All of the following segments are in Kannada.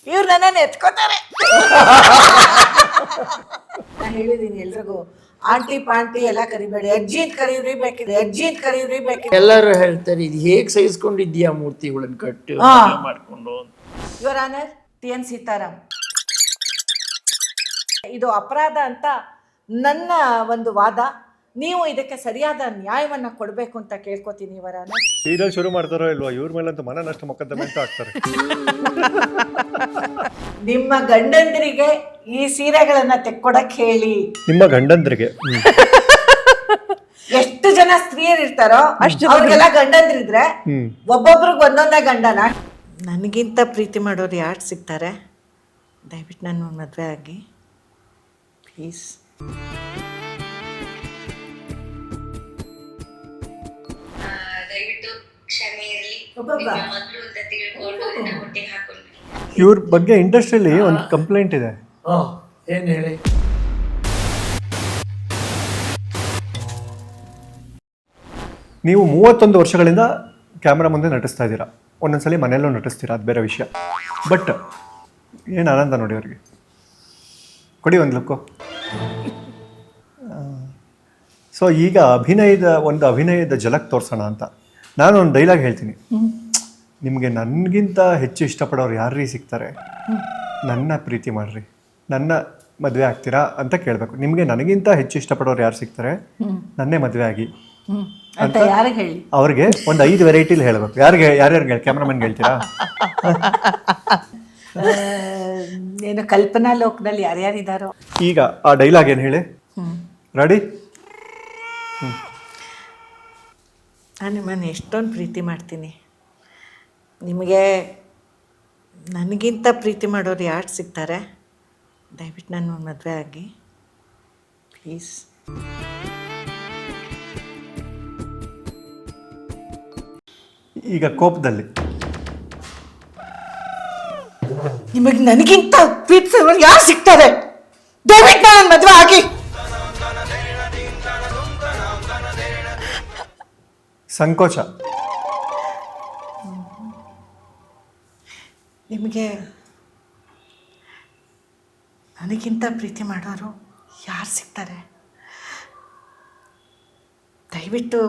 ಇವ್ರು ನನ್ನನ್ನು ಎತ್ಕೋತಾರೆ. ನಾನು ಹೇಳಿದ್ದೀನಿ ಎಲ್ರಿಗೂ, ಆಂಟಿ ಪಾಂಟಿ ಎಲ್ಲ ಕರಿಬೇಡಿ, ಅಜ್ಜಿ ಅಂತ ಕರೀರಿ ಬೇಕಿದೆ, ಅಜ್ಜಿ ಅಂತ ಕರೀರಿ ಬೇಕಿದೆ. ಎಲ್ಲರೂ ಹೇಳ್ತಾರೆ ಇದು ಹೇಗೆ ಸಹಿಸ್ಕೊಂಡಿದ್ದೀಯಾ ಮೂರ್ತಿಗಳನ್ನ ಕಟ್ಟು ಮಾಡ್ಕೊಂಡು. ಯುವರ್ ಆನರ್, TN ಸೀತಾರಾಮ್, ಇದು ಅಪರಾಧ ಅಂತ ನನ್ನ ಒಂದು ವಾದ. ನೀವು ಇದಕ್ಕೆ ಸರಿಯಾದ ನ್ಯಾಯವನ್ನ ಕೊಡಬೇಕು ಅಂತ ಕೇಳ್ಕೊತೀನಿ ಯುವರ್ ಆನರ್. ಸೀರಿಯಲ್ ಶುರು ಮಾಡ್ತಾರೋ ಇಲ್ವಾ, ಇವ್ರ ಮೇಲಂತೂ ಮಾನನಷ್ಟ ಮೊಕದ್ದಮೆ ಅಂತ ಹಾಕ್ತಾರೆ. ನಿಮ್ಮ ಗಂಡಂದ್ರಿಗೆ ಈ ಸೀರೆಗಳನ್ನ ತೆಕ್ಕೊಡಕ್ ಹೇಳಿ. ನಿಮ್ಮ ಗಂಡಂದ್ರಿಗೆ ಎಷ್ಟು ಜನ ಸ್ತ್ರೀಯರು ಇರ್ತಾರೋ ಅವ್ರಿಗೆಲ್ಲ ಗಂಡಂದ್ರಿದ್ರೆ ಒಬ್ಬೊಬ್ರಿಗೆ ಒಂದೊಂದೇ ಗಂಡನ. ನನಗಿಂತ ಪ್ರೀತಿ ಮಾಡೋರು ಯಾರು ಸಿಗ್ತಾರೆ? ದಯವಿಟ್ಟು ನನ್ನ ಮದುವೆ ಆಗಿ ಪ್ಲೀಸ್. ದಯವಿಟ್ಟು ಕ್ಷಮೆ ಇರಲಿ, ಮಗಳು ಅಂತ ತಿಳ್ಕೊಂಡು ಹೊಟ್ಟೆಗೆ ಹಾಕೊಂಡು. ಇವ್ರ ಬಗ್ಗೆ ಇಂಡಸ್ಟ್ರಿಯಲ್ಲಿ ಒಂದು ಕಂಪ್ಲೇಂಟ್ ಇದೆ. ಏನು ಹೇಳಿ? ನೀವು 31 ವರ್ಷಗಳಿಂದ ಕ್ಯಾಮ್ರಾ ಮುಂದೆ ನಟಿಸ್ತಾ ಇದ್ದೀರಾ, ಒಂದೊಂದ್ಸಲಿ ಮನೆಯಲ್ಲೂ ನಟಿಸ್ತೀರಾ, ಅದು ಬೇರೆ ವಿಷಯ. ಬಟ್ ಏನು ಆನಂದ ನೋಡಿ ಅವ್ರಿಗೆ. ಕೊಡಿ ಒಂದು ಲುಕ್ಕು. ಸೊ ಈಗ ಅಭಿನಯದ ಝಲಕ್ ತೋರಿಸೋಣ ಅಂತ ನಾನು ಒಂದು ಡೈಲಾಗ್ ಹೇಳ್ತೀನಿ. ನಿಮಗೆ ನನಗಿಂತ ಹೆಚ್ಚು ಇಷ್ಟಪಡೋರು ಯಾರ್ರೀ ಸಿಗ್ತಾರೆ, ನನ್ನ ಪ್ರೀತಿ ಮಾಡ್ರಿ, ನನ್ನ ಮದುವೆ ಆಗ್ತೀರಾ ಅಂತ ಕೇಳಬೇಕು. ನಿಮಗೆ ನನಗಿಂತ ಹೆಚ್ಚು ಇಷ್ಟಪಡೋರು ಯಾರು ಸಿಗ್ತಾರೆ, ನನ್ನೇ ಮದುವೆ ಆಗಿ ಅಂತ ಯಾರಿಗೆ ಹೇಳಿ? ಅವ್ರಿಗೆ ಒಂದು 5 ವೆರೈಟಿಲಿ ಹೇಳಬೇಕು. ಯಾರ್ಯಾರಿಗೆ ಕ್ಯಾಮ್ರಾಮನ್ಗೆ ಹೇಳ್ತೀರಾ? ಏನು ಕಲ್ಪನಾ ಲೋಕದಲ್ಲಿ ಯಾರ್ಯಾರಿದ್ದಾರೋ. ಈಗ ಆ ಡೈಲಾಗ್ ಏನು ಹೇಳಿ. ರೆಡಿ? ನಾನು ನಿಮ್ಮನ್ನು ಎಷ್ಟೊಂದು ಪ್ರೀತಿ ಮಾಡ್ತೀನಿ. ನಿಮಗೆ ನನಗಿಂತ ಪ್ರೀತಿ ಮಾಡೋರು ಯಾರು ಸಿಗ್ತಾರೆ? ದಯವಿಟ್ಟು ನನ್ನ ಮದುವೆ ಆಗಿ ಪ್ಲೀಸ್. ಈಗ ಕೋಪದಲ್ಲಿ ನಿಮಗೆ ನನಗಿಂತ ಪ್ರೀತಿಸೋರು ಯಾರು ಸಿಗ್ತಾರೆ? ದಯವಿಟ್ಟು ನನ್ನ ಮದುವೆ ಆಗಿ. ಸಂಕೋಚ. ನಿಮಗೆ ನನಗಿಂತ ಪ್ರೀತಿ ಮಾಡೋರು ಯಾರು ಸಿಗ್ತಾರೆ? ದಯವಿಟ್ಟು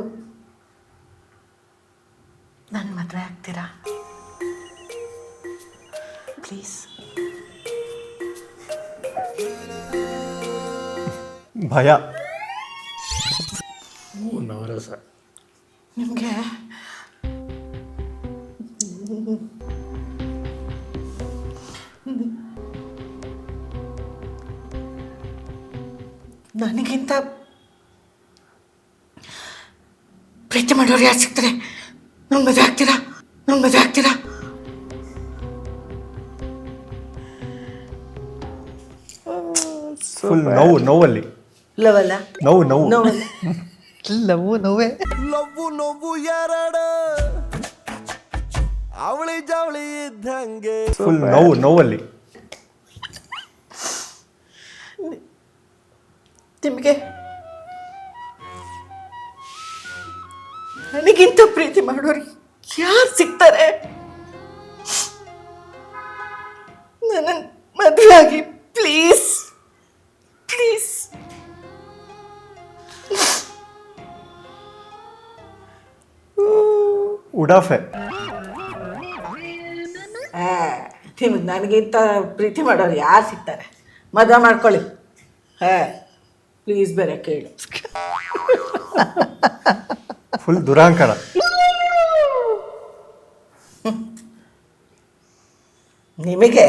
ನನ್ನ ಮದುವೆ ಆಗ್ತೀರಾ ಪ್ಲೀಸ್. ಭಯ. ನವರಸ. ನಿಮಗೆ ನನಗಿಂತ ಪ್ರೀತಿ ಮಾಡೋರು ಯಾರು ಸಿಗ್ತಾರೆ? ನನ್ನ ಮದುವೆ ಆಗ್ತೀರಾ? ನನ್ನ ಮದುವೆ ಆಗ್ತೀರಾ? ಫುಲ್ ನೋವಲ್ಲಿ. ಲವಲ್ಲ ನೋವು ನೋವಲ್ಲ. ನೋವು ಎರಡು ಅವಳಿ ಜವಳಿ ಇದ್ದಂಗೆ. ಫುಲ್ ನೋವಲ್ಲಿ. ನಿಮಗೆ ನನಗಿಂತ ಪ್ರೀತಿ ಮಾಡೋರು ಯಾರು ಸಿಗ್ತಾರೆ? ನನ್ನ ಮದುವೆ ಆಗಿ ಪ್ಲೀಸ್ ಪ್ಲೀಸ್. ಉಡಾಫೆ. ನಿಮಗೆ ನನಗಿಂತ ಪ್ರೀತಿ ಮಾಡೋರು ಯಾರು ಸಿಗ್ತಾರೆ? ಮದುವೆ ಮಾಡ್ಕೊಳ್ಳಿ. ಪ್ಲೀಸ್ ಬೇರೆ ಕೇಳಿ. ಫುಲ್ ದುರಾಂಕಾರ. ನಿಮಗೆ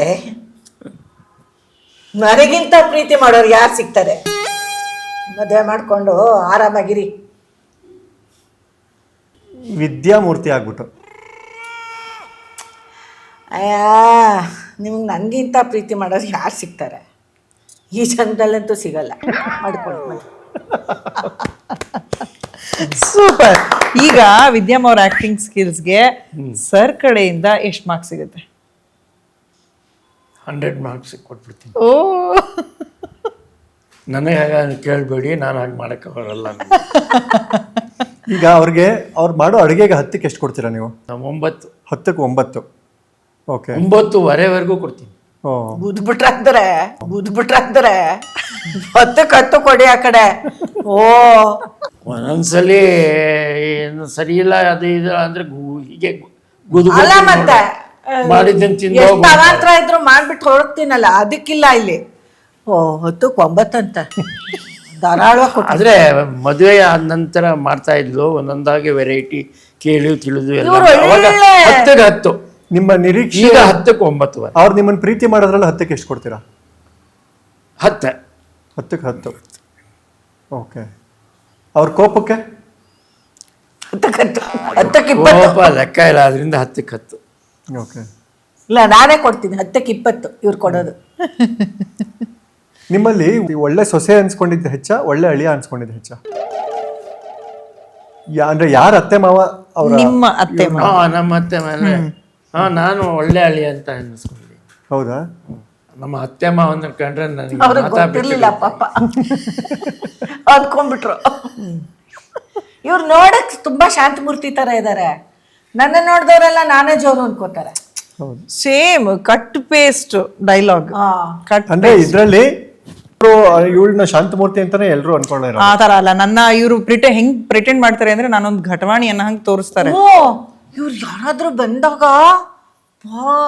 ನನಗಿಂತ ಪ್ರೀತಿ ಮಾಡೋರು ಯಾರು ಸಿಗ್ತಾರೆ? ಮದುವೆ ಮಾಡಿಕೊಂಡು ಆರಾಮಾಗಿರಿ. ವಿದ್ಯಾಮೂರ್ತಿ ಆಗ್ಬಿಟ್ಟು. ನಿಮ್ಗೆ ನನಗಿಂತ ಪ್ರೀತಿ ಮಾಡೋರು ಯಾರು ಸಿಗ್ತಾರೆ? ಈ ಜನ್ಮದಲ್ಲಂತೂ ಸಿಗಲ್ಲ. ಮಾಡ್ಕೊಳ್ಳಿ. ಸೂಪರ್. ಈಗ ವಿದ್ಯಾಮ್ ಅವ್ರ ಆಕ್ಟಿಂಗ್ ಸ್ಕಿಲ್ಸ್ಗೆ ಸರ್ ಕಡೆಯಿಂದ ಎಷ್ಟು ಮಾರ್ಕ್ಸ್ ಸಿಗುತ್ತೆ? 100 ಮಾರ್ಕ್ಸ್ ಕೊಟ್ಬಿಡ್ತೀನಿ. ಓ, ನನಗೆ ಹಾಗೆ ಕೇಳಬೇಡಿ, ನಾನು ಹಾಗೆ ಮಾಡೋಕ್ಕೆ ಬರಲ್ಲ. ಈಗ ಅವ್ರು ಮಾಡೋ ಅಡುಗೆಗೆ 10ಕ್ಕೆ ಎಷ್ಟು ಕೊಡ್ತೀರಾ ನೀವು? 9. 10ಕ್ಕೆ 9. ಓಕೆ 9:30ವರೆಗೂ ಕೊಡ್ತೀನಿ. ಓ ಬುದ್ಬಿಟ್ರೆ 10 ಕೊಡಿ ಆ ಕಡೆ. ಓ ಒಂದೊಂದ್ಸಲಿ ಏನು ಸರಿ ಇಲ್ಲ ಅದು ಇದು ಅಂದ್ರೆ ಹೀಗೆ ಗುದು ಅಲ್ಲ ಮತ್ತೆ ಮಾಡಿದ್ದನ್ನು ತಿಂದು ಎಷ್ಟು ಅವಾಂತರ ಇದ್ರು ಮಾಡ್ಬಿಟ್ಟು ಹೊರಡ್ತೀನಲ್ಲ, ಅದಕ್ಕಿಲ್ಲ ಇಲ್ಲಿ. ಓ 10-9 ಅಂತ ಧಾರಾಳವಾಗಿ ಕೊಟ್ಟು. ಆದ್ರೆ ಮದುವೆ ಆದ ನಂತರ ಮಾಡ್ತಾ ಇದ್ಲು ಒಂದೊಂದಾಗಿ ವೆರೈಟಿ ಕೇಳಿ ತಿಳಿದು ಎಲ್ಲ. ಇವ್ರು ಅವಾಗ ಒಳ್ಳೆ 10ಕ್ಕೆ 10, ನಿಮ್ಮ ನಿರೀಕ್ಷೆ ಈಗ 10ಕ್ಕೆ 9. ಅವ್ರು ನಿಮ್ಮನ್ನ ಪ್ರೀತಿ ಮಾಡೋದ್ರಲ್ಲಿ 10ಕ್ಕೆ ಎಷ್ಟು ಕೊಡ್ತೀರಾ? 10. 10ಕ್ಕೆ 10. ಓಕೆ. ಅವ್ರ ಕೋಪಕ್ಕೆ 10-20. ಕೋಪ ಲೆಕ್ಕ ಇಲ್ಲ, ಅದರಿಂದ 10ಕ್ಕೆ 10. ಓಕೆ. ಇಲ್ಲ ನಾನೇ ಕೊಡ್ತೀನಿ 10-20 ಇವ್ರು ಕೊಡೋದು. ನಿಮ್ಮಲ್ಲಿ ಒಳ್ಳೆ ಸೊಸೆ ಅನ್ಸ್ಕೊಂಡಿದ್ದು ಹೆಚ್ಚ, ಒಳ್ಳೆ ಅಳಿಯ ಅನ್ಸ್ಕೊಂಡಿದ್ದು ಹೆಚ್ಚ? ಅಂದ್ರೆ ಯಾರ ಅತ್ತೆ ಮಾವ ಅವ್ರ? ನಿಮ್ಮ ಅತ್ತೆ ಮಾವ. ನಮ್ಮ ಅತ್ತೆ ಮನೆ ನಾನು ಒಳ್ಳೆ ಅಳಿ ಅಂತ ಅನ್ನಿಸ್ಕೊಂಡೆ. ಹೌದಾ? ನಮ್ಮ ಅತ್ತೆ ಮಾವನ ಕಂಡ್ರೆ ನನಗೆ ಅವ್ರಿಗೆ ಗೊತ್ತಿರ್ಲಿಲ್ಲ ಪಾಪ, ಅಂದ್ಕೊಂಡ್ಬಿಟ್ರು. ಇವ್ರು ನೋಡಕ್ ತುಂಬಾ ಶಾಂತಮೂರ್ತಿ ತರ ಇದಾರೆ, ನನ್ನ ನೋಡ್ದವ್ರೆಲ್ಲ ನಾನೇ ಜೋರು ಅನ್ಕೋತಾರೆ. Same cut paste dialogue. Cut ಅಂದ್ರೆ ಇದ್ರಲ್ಲಿ ಇವಳನ್ನ ಶಾಂತಮೂರ್ತಿ ಅಂತಾನೆ ಎಲ್ರು ಅನ್ಕೊಳ್ಳೋರು. ಆ ತರ ಅಲ್ಲ, ನನ್ನ ಇವರು ಹೆಂಗ್ ಪ್ರಿಟೆಂಡ್ ಮಾಡ್ತಾರೆ ಅಂದ್ರೆ ನಾನೊಂದು ಘಟವಾಣಿಯನ್ನ ಹಂಗ್ ತೋರಿಸ್ತಾರೆ. ಓ ಇವ್ರು ಯಾರಾದ್ರೂ ಬಂದಾಗ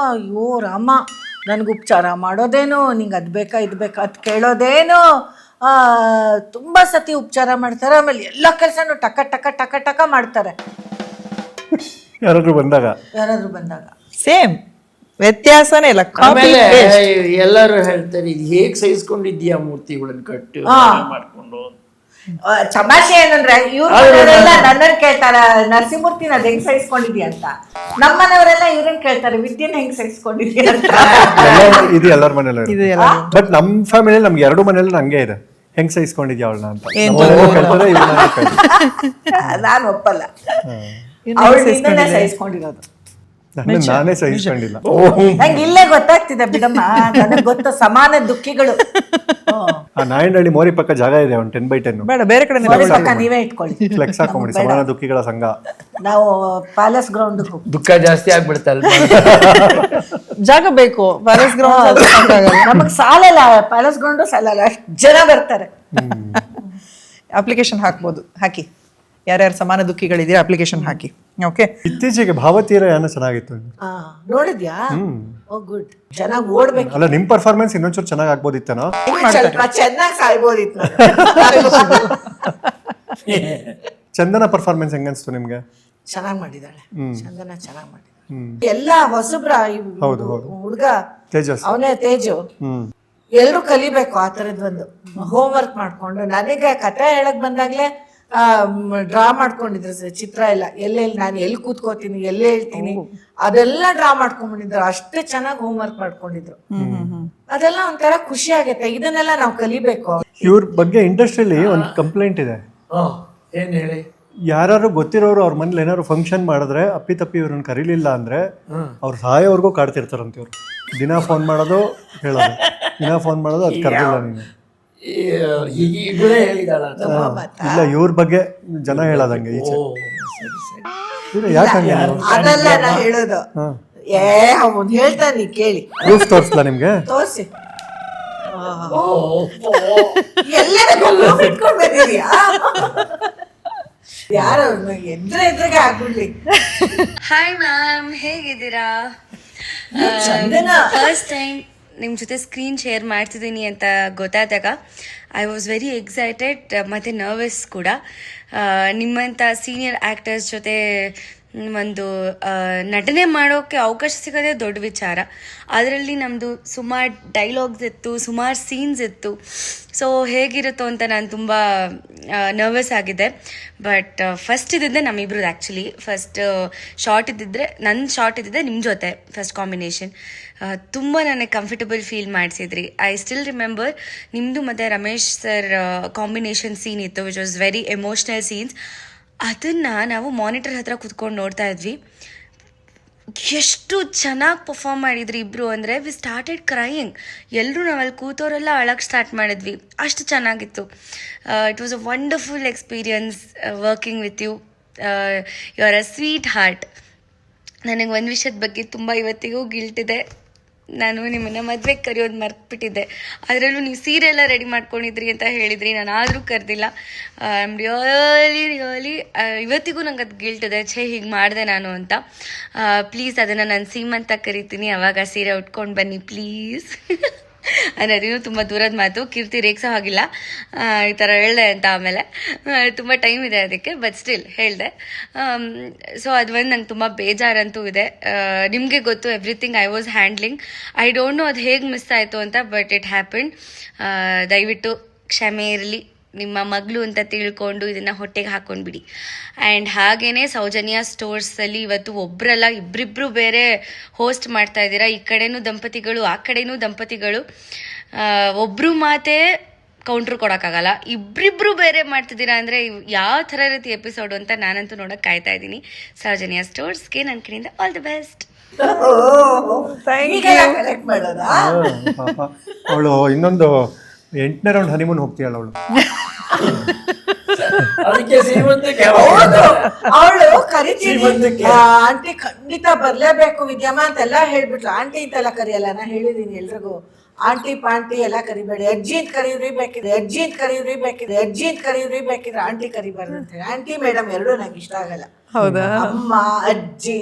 ಅಯ್ಯೋ ರಾಮ, ನನ್ಗೆ ಉಪಚಾರ ಮಾಡೋದೇನು, ನಿಂಗೆ ಅದ್ ಬೇಕಾ ಇದ್ ಬೇಕಾ ಅದ್ ಕೇಳೋದೇನು, ತುಂಬಾ ಸತಿ ಉಪಚಾರ ಮಾಡ್ತಾರೆ. ಆಮೇಲೆ ಎಲ್ಲ ಕೆಲಸನೂ ಟಕ ಟಕ ಟಕ ಟಕ ಮಾಡ್ತಾರೆ ಯಾರಾದ್ರೂ ಬಂದಾಗ. ಸೇಮ್, ವ್ಯತ್ಯಾಸನೇ ಇಲ್ಲ. ಆಮೇಲೆ ಎಲ್ಲರೂ ಹೇಳ್ತಾರೆ ಇದು ಹೇಗ್ ಸಹಿಸ್ಕೊಂಡಿದ್ಯಾ ಮೂರ್ತಿಗಳನ್ನ ಕಟ್ಟು ಮಾಡ್ಕೊಂಡು. ತಮಾಷೆ ಏನಂದ್ರೆ ಇವ್ರೆಲ್ಲ ನನ್ನನ್ನ ಕೇಳ್ತಾರ ನರಸಿಂಹಮೂರ್ತಿನ ಅದ್ ಹೆಂಗ್ ಸಹಿಸ್ಕೊಂಡಿದ್ಯಾ ಅಂತ, ನಮ್ಮನೆಯವರೆಲ್ಲ ಇವ್ರನ್ನ ಕೇಳ್ತಾರೆ ವಿದ್ಯೆನ ಹೆಂಗ್ ಸಹಿಸ್ಕೊಂಡಿದ್ಯಾ ಅಂತ. ಇದು ಎಲ್ಲರ ಮನೇಲಿ. ಬಟ್ ನಮ್ ಫ್ಯಾಮಿಲಿ ನಮ್ಗೆ 2 ಮನೇಲಿ ಹಂಗೆ ಇದೆ, ಹೆಂಗ್ ಸಹಿಸ್ಕೊಂಡಿದ್ಯಾ ಅವಳನ್ನ ಅಂತ. ನಾನು ಒಪ್ಪಲ್ಲ, ಅವಳು ಸಹಿಸ್ಕೊಂಡಿರೋದು. ನಾನೇ ಸಹಿಸ್ಕೊಂಡಿಲ್ಲ. ನಂಗೆ ಇಲ್ಲೇ ಗೊತ್ತಾಗ್ತಿದೆ ಬಿಡಮ್ಮ, ನನಗೆ ಗೊತ್ತ ಸಮಾನ ದುಃಖಿಗಳು. ಆ ನಾಯಂಡಹಳ್ಳಿ ಮೋರಿ ಪಕ್ಕ ಜಾಗ ಇದೆ, ಒಂದು 10x10. ಬೇಡ, ಬೇರೆ ಕಡೆ ಪಕ್ಕ ನೀವೇ ಇಟ್ಕೊಳ್ಳಿ, ಫ್ಲೆಕ್ಸ್ ಹಾಕೊಂಬಿಡಿ, ಸಮಾನ ದುಃಖಿಗಳ ಸಂಘ. ನಾವು ಪ್ಯಾಲೇಸ್ ಗ್ರೌಂಡ್ ದುಃಖ ಜಾಸ್ತಿ ಆಗ್ಬಿಡ್ತಲ್ಲ. ಜಾಗ ಬೇಕು, ಪ್ಯಾಲೇಸ್ ಗ್ರೌಂಡ್ ನಮಗ್ ಸಾಲಲ್ಲ, ಪ್ಯಾಲೇಸ್ ಗ್ರೌಂಡ್ ಸಾಲಲ್ಲ, ಅಷ್ಟು ಜನ ಬರ್ತಾರೆ. ಅಪ್ಲಿಕೇಶನ್ ಹಾಕ್ಬೋದು, ಹಾಕಿ. ಯಾರ್ಯಾರು ಸಮಾನ ದುಃಖಿಗಳಿದ್ದೀರಾ ಅಪ್ಲಿಕೇಶನ್ ಹಾಕಿ. ಓಕೆ. ಇತ್ತೀಚೆಗೆ ಭಾವತೀರ ಯಾನ ಚೆನ್ನಾಗಿತ್ತು. ನೋಡಿದ್ಯಾ? ಓ ಗುಡ್, ಚೆನ್ನಾಗಿ ಓಡ್ಬೇಕು. ಅಲ್ಲ, ನಿಮ್ ಪರ್ಫಾರ್ಮೆನ್ಸ್ ಇನ್ನೊಂಚೂರು ಚೆನ್ನಾಗಿ ಆಗ್ಬೋದಿತ್ತೇನೋ. ಸ್ವಲ್ಪ ಚೆನ್ನಾಗಿ ಸಾಯ್ಬೋದಿತ್ತು. ಚಂದನ ಪರ್ಫಾರ್ಮೆನ್ಸ್ ಹೆಂಗ ಅನ್ಸ್ತು ನಿಮ್ಗೆ? ಚೆನ್ನಾಗಿ ಮಾಡಿದಾಳೆ ಚಂದನ, ಚೆನ್ನಾಗಿ ಮಾಡಿದಾಳೆ. ಎಲ್ಲ ಹೊಸಬ್ರ ಹುಡುಗ ತೇಜಸ್, ಅವನೇ ತೇಜು. ಎಲ್ರು ಕಲಿಬೇಕು ಆ ತರದ್ ಒಂದು ಹೋಮ್ ವರ್ಕ್ ಮಾಡ್ಕೊಂಡು. ನನಗೆ ಕತೆ ಹೇಳಕ್ ಬಂದಾಗ್ಲೇ ಡ್ರಾ ಮಾಡ್ಕೊಂಡಿದ್ರು ಚಿತ್ರ ಎಲ್ಲ, ಎಲ್ಲೆಲ್ಲಿ ನಾನು ಎಲ್ಲಿ ಕೂತ್ಕೋತೀನಿ, ಎಲ್ಲೇ ಹೇಳ್ತೀನಿ, ಅದೆಲ್ಲ ಡ್ರಾ ಮಾಡ್ಕೊಂಡ್ಬಂದಿದ್ರು. ಅಷ್ಟೇ ಚೆನ್ನಾಗಿ ಹೋಮ್ ವರ್ಕ್ ಮಾಡ್ಕೊಂಡಿದ್ರು. ಅದೆಲ್ಲ ಒಂಥರ ಖುಷಿ ಆಗತ್ತೆ. ಇದನ್ನೆಲ್ಲ ನಾವು ಕಲಿಬೇಕು. ಇವ್ರ ಬಗ್ಗೆ ಇಂಡಸ್ಟ್ರಿಯಲ್ಲಿ ಒಂದು ಕಂಪ್ಲೇಂಟ್ ಇದೆ. ಏನ್ ಹೇಳಿ? ಯಾರು ಗೊತ್ತಿರೋರು ಅವ್ರ ಮನೇಲಿ ಏನಾದ್ರು ಫಂಕ್ಷನ್ ಮಾಡಿದ್ರೆ ಅಪ್ಪಿತಪ್ಪಿ ಇವ್ರನ್ನ ಕರೀಲಿಲ್ಲ ಅಂದ್ರೆ ಅವ್ರು ಸಾಯೋವರೆಗೂ ಕಾಡ್ತಿರ್ತಾರಂತ. ಇವ್ರು ದಿನ ಫೋನ್ ಮಾಡೋದು ಹೇಳೋದು, ದಿನ ಫೋನ್ ಮಾಡೋದು, ಅದು ಕರೆದಿಲ್ಲ ನೀನು. ಇಲ್ಲ, ಇವ್ರ ಬಗ್ಗೆ ಜನ ಹೇಳೋದಂಗೆ ಈಚೆ. ಯಾಕಂಗೆ ಅದೆಲ್ಲ ನಾ ಹೇಳೋದು. ಅವನು ಹೇಳ್ತಾನೆ ಕೇಳಿ. ಪ್ರೂಫ್ ತೋರಿಸ್ಲಾ ನಿಮ್ಗೆ? ತೋರಿಸಿ. ಇಟ್ಕೊಂಡ್ ಬಂದಿದ್ಯಾ? ಯಾರು ಎದ್ರೆಗೆ ಆಗ್ಬಿಡ್ಲಿ. ಹಾಯ್ ಮ್ಯಾಮ್, ಹೇಗಿದ್ದೀರಾ? ಫಸ್ಟ್ ಟೈಮ್ ನಿಮ್ಮ ಜೊತೆ ಸ್ಕ್ರೀನ್ ಶೇರ್ ಮಾಡ್ತಿದ್ದೀನಿ ಅಂತ ಗೊತ್ತಾದಾಗ ಐ ವಾಸ್ ವೆರಿ ಎಕ್ಸೈಟೆಡ್ ಮತ್ತು ನರ್ವಸ್ ಕೂಡ. ನಿಮ್ಮಂಥ ಸೀನಿಯರ್ ಆ್ಯಕ್ಟರ್ಸ್ ಜೊತೆ ಒಂದು ನಟನೆ ಮಾಡೋಕ್ಕೆ ಅವಕಾಶ ಸಿಗೋದೇ ದೊಡ್ಡ ವಿಚಾರ. ಅದರಲ್ಲಿ ನಮ್ಮದು ಸುಮಾರು ಡೈಲಾಗ್ಸ್ ಇತ್ತು, ಸುಮಾರು ಸೀನ್ಸ್ ಇತ್ತು. ಸೊ ಹೇಗಿರುತ್ತೋ ಅಂತ ನಾನು ತುಂಬ ನರ್ವಸ್ ಆಗಿದ್ದೆ. ಬಟ್ ಫಸ್ಟ್ ಇದ್ದಿದ್ದೆ ನಮ್ಮಿಬ್ರದ್ದು. ಆ್ಯಕ್ಚುಲಿ ಫಸ್ಟ್ ಶಾರ್ಟ್ ಇದ್ದಿದ್ರೆ, ನನ್ನ ಶಾರ್ಟ್ ಇದ್ದಿದ್ದೆ ನಿಮ್ಮ ಜೊತೆ ಫಸ್ಟ್ ಕಾಂಬಿನೇಷನ್. ತುಂಬ ನನಗೆ ಕಂಫರ್ಟಬಲ್ ಫೀಲ್ ಮಾಡಿಸಿದ್ರಿ. ಐ ಸ್ಟಿಲ್ ರಿಮೆಂಬರ್ ನಿಮ್ಮದು ಮತ್ತು ರಮೇಶ್ ಸರ್ ಕಾಂಬಿನೇಷನ್ ಸೀನ್ ಇತ್ತು, which was very emotional scenes. ಅದನ್ನು ನಾವು ಮಾನಿಟರ್ ಹತ್ರ ಕೂತ್ಕೊಂಡು ನೋಡ್ತಾ ಇದ್ವಿ. ಎಷ್ಟು ಚೆನ್ನಾಗಿ ಪರ್ಫಾರ್ಮ್ ಮಾಡಿದ್ರಿ ಇಬ್ಬರು ಅಂದರೆ ವಿ ಸ್ಟಾರ್ಟೆಡ್ ಕ್ರೈಯಿಂಗ್. ಎಲ್ಲರೂ ನಾವಲ್ಲಿ ಕೂತವರೆಲ್ಲ ಅಳಕ್ಕೆ ಸ್ಟಾರ್ಟ್ ಮಾಡಿದ್ವಿ, ಅಷ್ಟು ಚೆನ್ನಾಗಿತ್ತು. It was a wonderful experience working with you. You are a sweetheart. ನನಗೆ ಒಂದು ವಿಷಯದ ಬಗ್ಗೆ ತುಂಬ ಇವತ್ತಿಗೂ ಗಿಲ್ಟ್ ಇದೆ. ನಾನು ನಿಮ್ಮನ್ನು ಮದುವೆಗೆ ಕರೆಯೋದು ಮರ್ತ್ಬಿಟ್ಟಿದ್ದೆ. ಅದರಲ್ಲೂ ನೀವು ಸೀರೆ ಎಲ್ಲ ರೆಡಿ ಮಾಡ್ಕೊಂಡಿದ್ರಿ ಅಂತ ಹೇಳಿದ್ರಿ, ನಾನು ಆದರೂ ಕರೆದಿಲ್ಲ. ಐ ಆಮ್ ರಿಯಲಿ ಇವತ್ತಿಗೂ ನಂಗೆ ಅದು ಗಿಲ್ಟ್ ಇದೆ, ಹೀಗೆ ಮಾಡಿದೆ ನಾನು ಅಂತ. ಪ್ಲೀಸ್ ಅದನ್ನು ನಾನು ಸೀಮಂತ ಕರಿತೀನಿ, ಅವಾಗ ಸೀರೆ ಉಟ್ಕೊಂಡು ಬನ್ನಿ ಪ್ಲೀಸ್. ಅನ್ನೋದೇನು ತುಂಬ ದೂರದ ಮಾತು, ಕೀರ್ತಿ ರೇಗ್ಸೋ ಹಾಗಿಲ್ಲ ಈ ಥರ ಹೇಳಿದೆ ಅಂತ. ಆಮೇಲೆ ತುಂಬ ಟೈಮ್ ಇದೆ ಅದಕ್ಕೆ, ಬಟ್ ಸ್ಟಿಲ್ ಹೇಳಿದೆ. ಸೊ ಅದು ಒಂದು ನಂಗೆ ತುಂಬ ಬೇಜಾರಂತೂ ಇದೆ. ನಿಮಗೆ ಗೊತ್ತು everything I was handling. I don't know ಅದು ಹೇಗೆ ಮಿಸ್ ಆಯಿತು ಅಂತ, ಬಟ್ ಇಟ್ ಹ್ಯಾಪನ್. ದಯವಿಟ್ಟು ಕ್ಷಮೆ ಇರಲಿ. ನಿಮ್ಮ ಮಗಳು ಅಂತ ತಿಳ್ಕೊಂಡು ಇದನ್ನು ಹೊಟ್ಟೆಗೆ ಹಾಕೊಂಡ್ಬಿಡಿ. ಆ್ಯಂಡ್ ಹಾಗೇ ಸೌಜನ್ಯ ಸ್ಟೋರ್ಸಲ್ಲಿ ಇವತ್ತು ಒಬ್ಬರಲ್ಲ ಇಬ್ಬರಿಬ್ಬರು ಬೇರೆ ಹೋಸ್ಟ್ ಮಾಡ್ತಾ ಇದ್ದೀರಾ. ಈ ಕಡೆನೂ ದಂಪತಿಗಳು, ಆ ಕಡೆನೂ ದಂಪತಿಗಳು. ಒಬ್ಬರು ಮಾತೇ ಕೌಂಟ್ರ್ ಕೊಡೋಕ್ಕಾಗಲ್ಲ, ಇಬ್ಬರಿಬ್ಬರು ಬೇರೆ ಮಾಡ್ತಿದ್ದೀರಾ ಅಂದರೆ ಯಾವ ಥರ ರೀತಿ ಎಪಿಸೋಡು ಅಂತ ನಾನಂತೂ ನೋಡೋಕೆ ಕಾಯ್ತಾ ಇದ್ದೀನಿ. ಸೌಜನ್ಯ ಸ್ಟೋರ್ಸ್ಗೆ ನನ್ನ ಕಡೆಯಿಂದ ಆಲ್ ದಿ ಬೆಸ್ಟ್. ಕಲೆಕ್ಟ್ ಮಾಡೋದಾ? ಪಾಪ ಅವಳು ಇನ್ನೊಂದು 8ನೇ ರೌಂಡ್ ಹನಿಮೂನ್ ಹೋಗ್ತೀಯಲ್ಲ ಅವಳು. ಅದಕ್ಕೆ ಶ್ರೀಮಂತಕ್ಕೆ ಅವಳು ಕರಿತೀನಿ ಆಂಟಿ ಖಂಡಿತ ಬರ್ಲೇಬೇಕು ವಿದ್ಯಮ್ಮ ಅಂತೆಲ್ಲ ಹೇಳ್ಬಿಟ್ಲು. ಆಂಟಿ ಅಂತೆಲ್ಲ ಕರಿಯಲ್ಲ, ನಾ ಹೇಳಿದೀನಿ ಎಲ್ರಿಗೂ. ಆಂಟಿ ಪಾಂಟಿ ಎಲ್ಲ ಕರಿಬೇಡಿ, ಅಜ್ಜಿ ಅಂತ ಕರೀವ್ರಿ ಬೇಕಿದ್ರೆ, ಅಜ್ಜಿ ಅಂತ ಕರೀವ್ರಿ ಬೇಕಿದ್ರೆ, ಅಜ್ಜಿ ಅಂತ ಕರೀವ್ರಿ ಬೇಕಿದ್ರೆ, ಆಂಟಿ ಕರಿಬಾರ್ದು ಅಂತ ಹೇಳಿ. ಆಂಟಿ ಮೇಡಮ್ ಎರಡೂ ನಂಗೆ ಇಷ್ಟ ಆಗಲ್ಲ. ಹೌದಾ? ಅಮ್ಮ ಅಜ್ಜಿ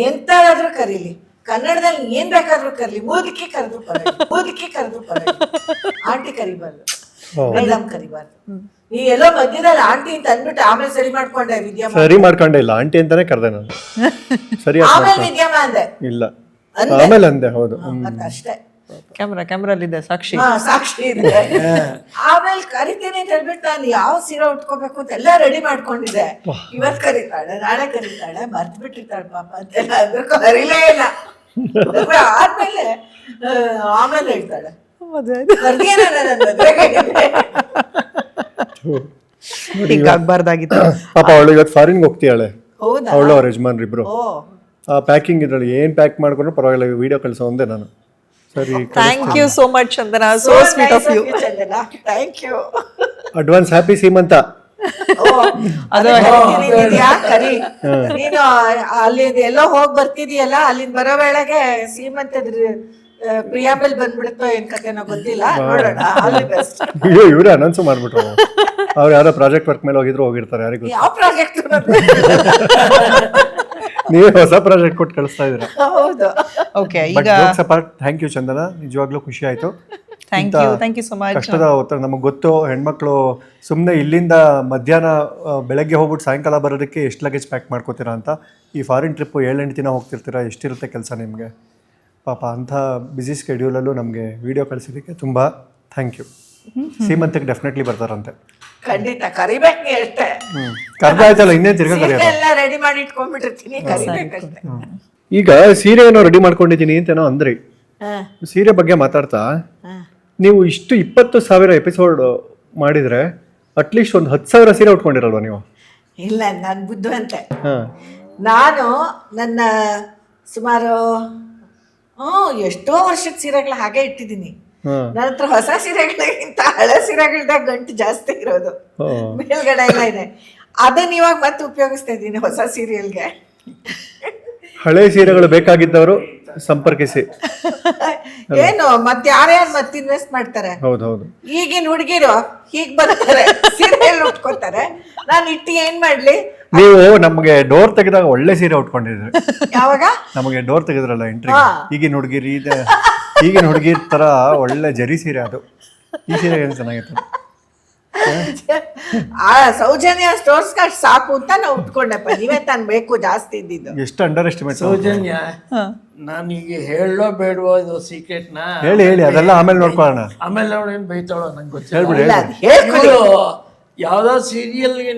ಎಂತಾದ್ರೂ ಕರೀಲಿ, ಕನ್ನಡದಲ್ಲಿ ಏನ್ ಬೇಕಾದ್ರೂ ಕರೀಲಿ, ಮೂದಕ್ಕೆ ಕರೆದ್ರು ಪರವಾಗಿಲ್ಲ, ಆಂಟಿ ಕರಿಬಾರ್ದು, ಮೇಡಮ್ ಕರಿಬಾರ್ದು. ನೀ ಎಲ್ಲೋ ಮಧ್ಯದಲ್ಲಿ ಆಂಟಿ ಅಂತ ಅಂದ್ಬಿಟ್ಟು ಆಮೇಲೆ ಸರಿ ಮಾಡ್ಕೊಂಡೆ ವಿದ್ಯಮ್ಮ. ಸರಿ ಮಾಡ್ಕೊಂಡೆ ಇಲ್ಲ, ಆಂಟಿ ಅಂತಾನೆ ಕರೆದೆ ನಾನು. ಸರಿ ಆಮೇಲೆ ವಿದ್ಯಮ್ಮ ಅಂದೆ ಇಲ್ಲ, ಆಮೇಲೆ ಅಂದೆ. ಹೌದು, ಅಷ್ಟೇ. ಕ್ಯಾಮ್ರಲ್ಲಿದೆ ಸಾಕ್ಷಿ. ಸಾಕ್ಷಿ ಇದೆ. ಆಮೇಲೆ ಕರಿತೀನಿ ಅಂತ ಹೇಳ್ಬಿಟ್ಟು ನಾನು ಯಾವ ಸೀರೆ ಉಟ್ಕೋಬೇಕು ಅಂತ ಎಲ್ಲ ರೆಡಿ ಮಾಡ್ಕೊಂಡಿದ್ದೆ. ಇವತ್ ಕರೀತಾಳೆ, ನಾಳೆ ಕರೀತಾಳೆ, ಮರ್ತ್ ಬಿಟ್ಟಿರ್ತಾಳೆ ಪಾಪ ಅಂತೆಲ್ಲ ಅಂದ್ರೆ ಕರೀಲೇ ಇಲ್ಲ. ಆದ್ಮೇಲೆ ಆಮೇಲೆ ಹೇಳ್ತಾಳೆ ಹೀಗಾಗ್ಬಾರ್ದಾಗಿತ್ತು. ಪಾಪ ಅವಳು ಇವತ್ತು ಫಾರಿನ್ ಹೋಗ್ತೀಯಾಳೆ, ಹೌದಾ? ಅವಳು ಅವ್ರ ಯಜಮಾನ್ರಿಬ್ರು. ಆ ಪ್ಯಾಕಿಂಗ್ ಇದ್ರಲ್ಲಿ ಏನ್ ಪ್ಯಾಕ್ ಮಾಡ್ಕೊಂಡ್ರು ಪರವಾಗಿಲ್ಲ, ವಿಡಿಯೋ ಕಳ್ಸೋ ಒಂದೇ ನಾನು. ಸರಿ, thank you so much Chandana, so sweet of you. Thank you. Advance happy Seemantha. ಕರಿ ನೀನು ಅಲ್ಲಿಂದ ಎಲ್ಲೋ ಹೋಗಿ ಬರ್ತಿದೀಯಲ್ಲ, ಅಲ್ಲಿಂದ ಬರೋ ವೇಳೆಗೆ ಸೀಮಂತದ ಪ್ರಿಯಾಂಬಲ್ ಬಂದ್ಬಿಡುತ್ತೋ ಏನ್ ಕಥೆನೋ ಗೊತ್ತಿಲ್ಲ, ನೋಡೋಣ. All the best. ಅಯ್ಯೋ, ಇವ್ರೆ ಅನೌನ್ಸ್ ಮಾಡ್ಬಿಟ್ರು. ಅವ್ರು ಯಾರೋ ಪ್ರಾಜೆಕ್ಟ್ ವರ್ಕ್ ಮೇಲೆ ಹೋಗಿದ್ರು, ಹೋಗಿರ್ತಾರೆ, ಯಾರಿಗೂ. ಯಾವ ಪ್ರಾಜೆಕ್ಟ್? ನೀವೇ ಹೊಸ ಪ್ರಾಜೆಕ್ಟ್ ಕೊಟ್ಟು ಕಳಿಸ್ತಾ ಇದ್ದೀರಾ. ಹೌದು. ಓಕೆ, ಬಟ್ ಈಗ jokes apart, thank you Chandana, ನಿಜವಾಗ್ಲೂ ಖುಷಿ ಆಯ್ತು. Thank you so much. ಕಷ್ಟದ ಒತ್ತಡ ನಮಗೆ ಗೊತ್ತು. ಹೆಣ್ಮಕ್ಳು ಸುಮ್ಮನೆ ಇಲ್ಲಿಂದ ಮಧ್ಯಾಹ್ನ ಬೆಳಗ್ಗೆ ಹೋಗ್ಬಿಟ್ಟು ಸಾಯಂಕಾಲ ಬರೋದಕ್ಕೆ ಎಷ್ಟು ಲಗೇಜ್ ಪ್ಯಾಕ್ ಮಾಡ್ಕೋತೀರಾ ಅಂತ. ಈ ಫಾರಿನ್ ಟ್ರಿಪ್ಪು 7-8 ದಿನ ಹೋಗ್ತಿರ್ತೀರಾ, ಎಷ್ಟಿರುತ್ತೆ ಕೆಲಸ ನಿಮಗೆ. ಪಾಪ ಅಂಥ ಬ್ಯುಸಿ ಸ್ಕೆಡ್ಯೂಲಲ್ಲೂ ನಮಗೆ ವಿಡಿಯೋ ಕಳಿಸಿದ್ದಕ್ಕೆ ತುಂಬ ಥ್ಯಾಂಕ್ ಯು. ಸೀಮಂತಕ್ಕೆ ಡೆಫಿನೆಟ್ಲಿ ಬರ್ತಾರಂತೆ. ಖಂಡಿತ ಕರಿಬೇಕು ಅಷ್ಟೇ. ಕರ್ದಾಯ್ತಲ್ಲ, ಇನ್ನೇನು ತಿರ್ಗಾ ಕರೆಯೋದು. ಎಲ್ಲ ರೆಡಿ ಮಾಡಿ ಇಟ್ಕೊಂಡ್ಬಿಟ್ಟಿರ್ತೀನಿ, ಕರಿಬೇಕಷ್ಟೇ. ಈಗ ಸೀರೆ ಏನೋ ರೆಡಿ ಮಾಡ್ಕೊಂಡಿದ್ದೀನಿ ಅಂತೇನೋ ಅಂದ್ರಿ. ಸೀರೆ ಬಗ್ಗೆ ಮಾತಾಡ್ತಾ, ನೀವು ಇಷ್ಟು 20,000 ಎಪಿಸೋಡ್ ಮಾಡಿದ್ರೆ ಅಟ್ಲೀಸ್ಟ್ ಒಂದು 10,000 ಸೀರೆ ಉಟ್ಕೊಂಡಿರಲ್ವಾ ನೀವು? ಇಲ್ಲ, ನಾನು ಬುದ್ಧಿವಂತೆ. ನಾನು ನನ್ನ ಸುಮಾರು ಎಷ್ಟೋ ವರ್ಷದ ಸೀರೆಗಳು ಹಾಗೆ ಇಟ್ಟಿದ್ದೀನಿ. ನನ್ನ ಹತ್ರ ಹೊಸ ಸೀರೆಗಳಿಗಿಂತ ಹಳೆ ಸೀರೆಗಳ್ದಾಗ ಗಂಟು ಜಾಸ್ತಿ ಇರೋದು, ಮೇಲ್ಗಡೆ ಎಲ್ಲ ಇದೆ. ಅದನ್ನ ಇವಾಗ ಮತ್ತೆ ಉಪಯೋಗಿಸ್ತಾ ಇದ್ದೀನಿ ಹೊಸ ಸೀರಿಯಲ್ಗೆ. ಹಳೆ ಸೀರೆಗಳು ಬೇಕಾಗಿದ್ದವರು ಸಂಪರ್ಕಿಸಿ. ಏನು ಮತ್ತೆ ಯಾರ್ಯಾರು ಮತ್ತೆ ಇನ್ವೆಸ್ಟ್ ಮಾಡ್ತಾರೆ? ಹೌದೌದು. ಈಗಿನ ಹುಡುಗಿರು ಹೀಗ್ ಬರ್ತಾರೆ, ಸೀರಿಯಲ್ ಉಟ್ಕೋತಾರೆ. ನಾನು ಇಟ್ಟು ಏನ್ ಮಾಡ್ಲಿ? ನೀವು ನಮಗೆ ಡೋರ್ ತೆಗೆದಾಗ ಒಳ್ಳೆ ಸೀರೆ ಉಟ್ಕೊಂಡಿದ್ರಿ. ಯಾವಾಗ ನಮಗೆ ಡೋರ್ ತೆಗೆದ್ರಲ್ಲ ಎಂಟ್ರಿ, ಈಗಿನ ಹುಡುಗಿರ್ ತರ ಒಳ್ಳೆ ಜರಿ ಸೀರೆ ಅದು. ಈ ಸೀರೆ ಏನು ಚೆನ್ನಾಗಿತ್ತು. ಸೌಜನ್ಯ ಸ್ಟೋರ್ಸ್ ಸಾಕು ಅಂತ ನಾವು ಉಟ್ಕೊಂಡಪ್ಪ. ನೀವೇ ತಾನು ಬೇಕು ಜಾಸ್ತಿ ಇದ್ದಿದ್ದು. ಎಷ್ಟು ಅಂಡರ್ ಎಸ್ಟಿಮೇಟ್. ಸೌಜನ್ಯ, ನಾನೀಗ ಹೇಳೋ ಬೇಡವೋ ಇದು ಸೀಕ್ರೆಟ್ನ? ಹೇಳಿ, ಅದೆಲ್ಲ ಆಮೇಲೆ ನೋಡ್ಕೊಳ್ಳೋಣ. ಆಮೇಲೆ ಅವಳೇನು ಬೈತಾಳೋ ನಂಗೆ ಗೊತ್ತಿಲ್ಲ. ಹೇಳ್ಬಿಡಿ. ಯಾವ್ದೋ ಸೀರಿಯಲ್ಗೆ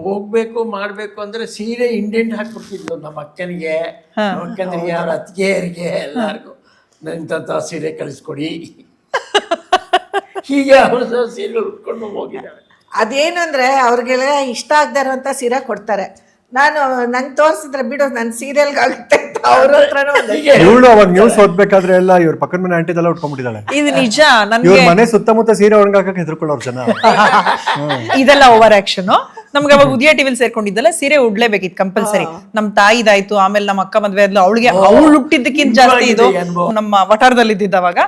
ಹೋಗ್ಬೇಕು ಮಾಡ್ಬೇಕು ಅಂದ್ರೆ ಸೀರೆ ಇಂಡೆಂಟ್ ಹಾಕ್ಬಿಡ್ತಿದ್ಲು ನಮ್ಮ ಅಕ್ಕನಿಗೆ, ನಮ್ಮ ಅಕ್ಕನಿಗೆ, ಅವ್ರ ಅತ್ತಿಗೆಯರಿಗೆ, ಎಲ್ಲರಿಗೂ ನಂತ ಸೀರೆ ಕಳಿಸ್ಕೊಡಿ. ಹೀಗೆ ಅವ್ರ ಸೀರೆ ಉಟ್ಕೊಂಡು ಹೋಗಿದ್ದಾಳೆ. ಅದೇನು ಅಂದ್ರೆ ಅವ್ರಿಗೆಲ್ಲ ಇಷ್ಟ ಆಗದೆ ಇರುವಂತ ಸೀರೆ ಕೊಡ್ತಾರೆ. ನಾನು ನಂಗೆ ತೋರಿಸಿದ್ರೆ ಬಿಡು, ನನ್ನ ಸೀರಿಯಲ್ಗೆ ಆಗುತ್ತೆ ಅಂತ ಅವ್ರ ಹತ್ರನೂ. ಇವಳು ಅವಾಗ ನ್ಯೂಸ್ ಓದ್ಬೇಕಾದ್ರೆ ಎಲ್ಲ ಇವ್ರ ಪಕ್ಕದ ಮನೆ ಆಂಟಿದೆಲ್ಲ ಉಟ್ಕೊಂಡ್ಬಿಟ್ಟಿದ್ದಾಳೆ. ಇದು ನಿಜ. ಇವ್ರ ಮನೆ ಸುತ್ತಮುತ್ತ ಸೀರೆ ಒಣಗಾಕಕ್ಕೆ ಹೆದರ್ಕೊಳ್ಳೋರು ಜನ. ಇದೆಲ್ಲ ಓವರ್ ಆಕ್ಷನ್. ನಮ್ಗೆ ಅವಾಗ ಉದಯ ಟಿವಿಲ್ ಸೇರ್ಕೊಂಡಿದ್ದಲ್ಲ ಸೀರೆ ಉಡ್ಲೇಬೇಕಿತ್ತು ಕಂಪಲ್ಸರಿ. ನಮ್ ತಾಯಿದಾಯ್ತು, ಆಮೇಲೆ ನಮ್ಮ ಅಕ್ಕ ಮದ್ವೆ ಆದ್ಲು, ಅವಳಿಗೆ ಅವಳು ಹುಟ್ಟಿದ್ದಕ್ಕಿಂತ ಜಾಸ್ತಿ ಇದು ನಮ್ಮ ವಠಾರದಲ್ಲಿ ಇದ್ದಿದ್ದವಾಗ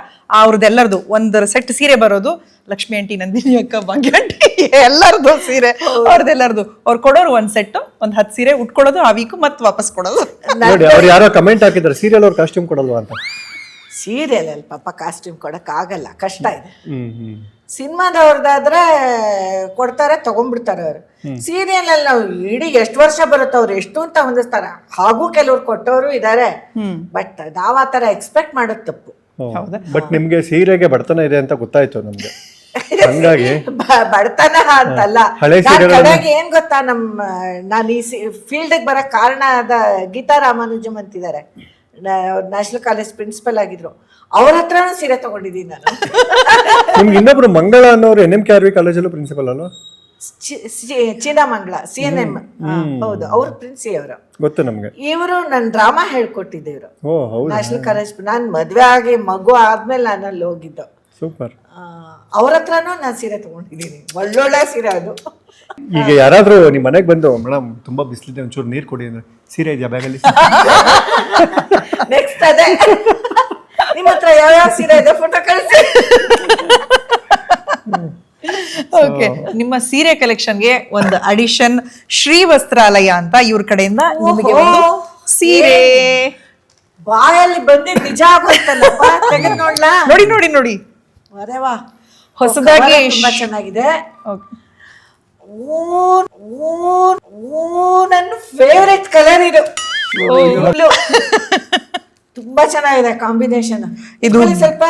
ಅವ್ರದ್ದೆಲ್ಲರದು ಒಂದ್ ಸೆಟ್ ಸೀರೆ ಬರೋದು. ಲಕ್ಷ್ಮಿ ಆಂಟಿ, ನಂದಿನಿ ಅಕ್ಕ, ಭಾಗ್ಯ ಆಂಟಿ ಎಲ್ಲರದು ಸೀರೆ ಅವ್ರದ್ದೆಲ್ಲರದು. ಅವ್ರು ಕೊಡೋರು ಒಂದ್ ಸೆಟ್, ಒಂದ್ 10 ಸೀರೆ ಉಟ್ಕೊಡೋದು, ಆ ವೀಕು ಮತ್ತೆ ವಾಪಸ್ ಕೊಡೋದು. ನೋಡಿ ಅವ್ರು ಯಾರೋ ಕಮೆಂಟ್ ಹಾಕಿದ್ದಾರೆ ಸೀರಿಯಲ್ ಅವ್ರು ಕಾಸ್ಟ್ಯೂಮ್ ಕೊಡಲ್ವಾ ಅಂತ. ಸೀರಿಯಲ್ ಅಲ್ಲಿ ಪಾಪ ಕಾಸ್ಟ್ಯೂಮ್ ಕೊಡಕ್ ಆಗಲ್ಲ, ಕಷ್ಟ ಇದೆ. ಸಿನಿಮಾದವ್ರದಾದ್ರೆ ಕೊಡ್ತಾರೆ, ತಗೊಂಡ್ಬಿಡ್ತಾರೆ ಅವರು. ಸೀರಿಯಲ್ ಅಲ್ಲಿ ನಾವು ಇಡೀ ಎಷ್ಟು ವರ್ಷ ಬರುತ್ತೆ, ಅವ್ರು ಎಷ್ಟು ಅಂತ ಹೊಂದಿಸ್ತಾರ. ಹಾಗೂ ಕೆಲವ್ರು ಕೊಟ್ಟವರು ಇದಾರೆ, ಬಟ್ ನಾವ್ ಆತರ ಎಕ್ಸ್ಪೆಕ್ಟ್ ಮಾಡೋದು ತಪ್ಪು. ಬಟ್ ನಿಮ್ಗೆ ಸೀರೆಗೆ ಬಡತನ ಇದೆ ಅಂತ ಗೊತ್ತಾಯ್ತು ನಮ್ಗೆ, ಹಂಗಾಗಿ ಬಡತನ ಅಂತಲ್ಲ. ಹಳೆ ಕಡೆಗೆ ಏನ್ ಗೊತ್ತಾ, ನಾನು ಈ ಫೀಲ್ಡ್ ಬರಕ್ ಕಾರಣ ಆದ ಗೀತಾ ರಾಮಾನುಜಮ್ ಅಂತಿದ್ದಾರೆ, ನ್ಯಾಷನಲ್ ಕಾಲೇಜ್ ಪ್ರಿನ್ಸಿಪಲ್ ಆಗಿದ್ರು. ಅವ್ರ ಹತ್ರನೂ ಸೀರೆ ತಗೊಂಡಿದ್ದೀನಿ ನಾನು. ನಿಮ್ಗೆ ಇನ್ನೊಬ್ರು ಮಂಗಳ ಅನ್ನೋರು NMKRV ಕಾಲೇಜಲ್ಲೂ ಪ್ರಿನ್ಸಿಪಲ್ ಅಲ್ವಾ? ಚಿನ್ನಮಂಗ್ಲ CNM, ಹೌದು, ಅವ್ರ ಪ್ರಿನ್ಸಿ ಅವರು ಗೊತ್ತು ನಮ್ಗೆ. ಇವರು ನನ್ ಡ್ರಾಮಾ ಹೇಳ್ಕೊಟ್ಟಿದ್ರು ಓ ಹೌದು, ನ್ಯಾಷನಲ್ ಕಾಲೇಜ್. ನಾನ್ ಮದ್ವೆ ಆಗಿ ಮಗು ಆದ್ಮೇಲೆ ನಾನು ಅಲ್ಲಿ ಹೋಗಿದ್ದು. ಸೂಪರ್. ಅವ್ರ ಹತ್ರನೂ ನಾನು ಸೀರೆ ತಗೊಂಡಿದ್ದೀನಿ, ಒಳ್ಳೊಳ್ಳೆ ಸೀರೆ ಅದು. ಈಗ ಯಾರಾದ್ರೂ ನಿಮ್ ಮನೆಗ್ ಬಂದು ಮೇಡಮ್ ತುಂಬಾ ಬಿಸಿಲಿದೆ ಒಂಚೂರು ನೀರ್ ಕೊಡಿ ಅಂದ್ರೆ ಸೀರೆ ಇದೆಯಾ ಬ್ಯಾಗಲ್ಲಿ? ನೆಕ್ಸ್ಟ್ ಅದೇ, ನಿಮ್ಮ ಹತ್ರ ಯಾವ ಸೀರೆ ಇದೆ ಫೋಟೋ ಕಳಿಸಿ. ಓಕೆ, ನಿಮ್ಮ ಸೀರೆ ಕಲೆಕ್ಷನ್ಗೆ ಒಂದು ಅಡಿಷನ್ ಶ್ರೀ ವಸ್ತ್ರಾಲಯ ಅಂತ ಇವ್ರ ಕಡೆಯಿಂದ ನಿಮಗೆ ಒಂದು ಸೀರೆ. ಬಾಯಲ್ಲಿ ಬಂದಿದ್ ನಿಜ ಆಗೋಯ್ತಲ್ಲಪ್ಪ, ತೆಗೆದ್ ನೋಡ್ಲಾ? ನೋಡಿ ನೋಡಿ ನೋಡಿ, ಅರೆ ವಾ, ಹೊಸದಾಗಿ ತುಂಬಾ ಚೆನ್ನಾಗಿದೆ. ನನ್ನ ಫೇವರೇಟ್ ಕಲರ್ ಇದು. ತುಂಬಾ ಚೆನ್ನಾಗಿದೆ ಕಾಂಬಿನೇಷನ್. ಇದು ಸ್ವಲ್ಪ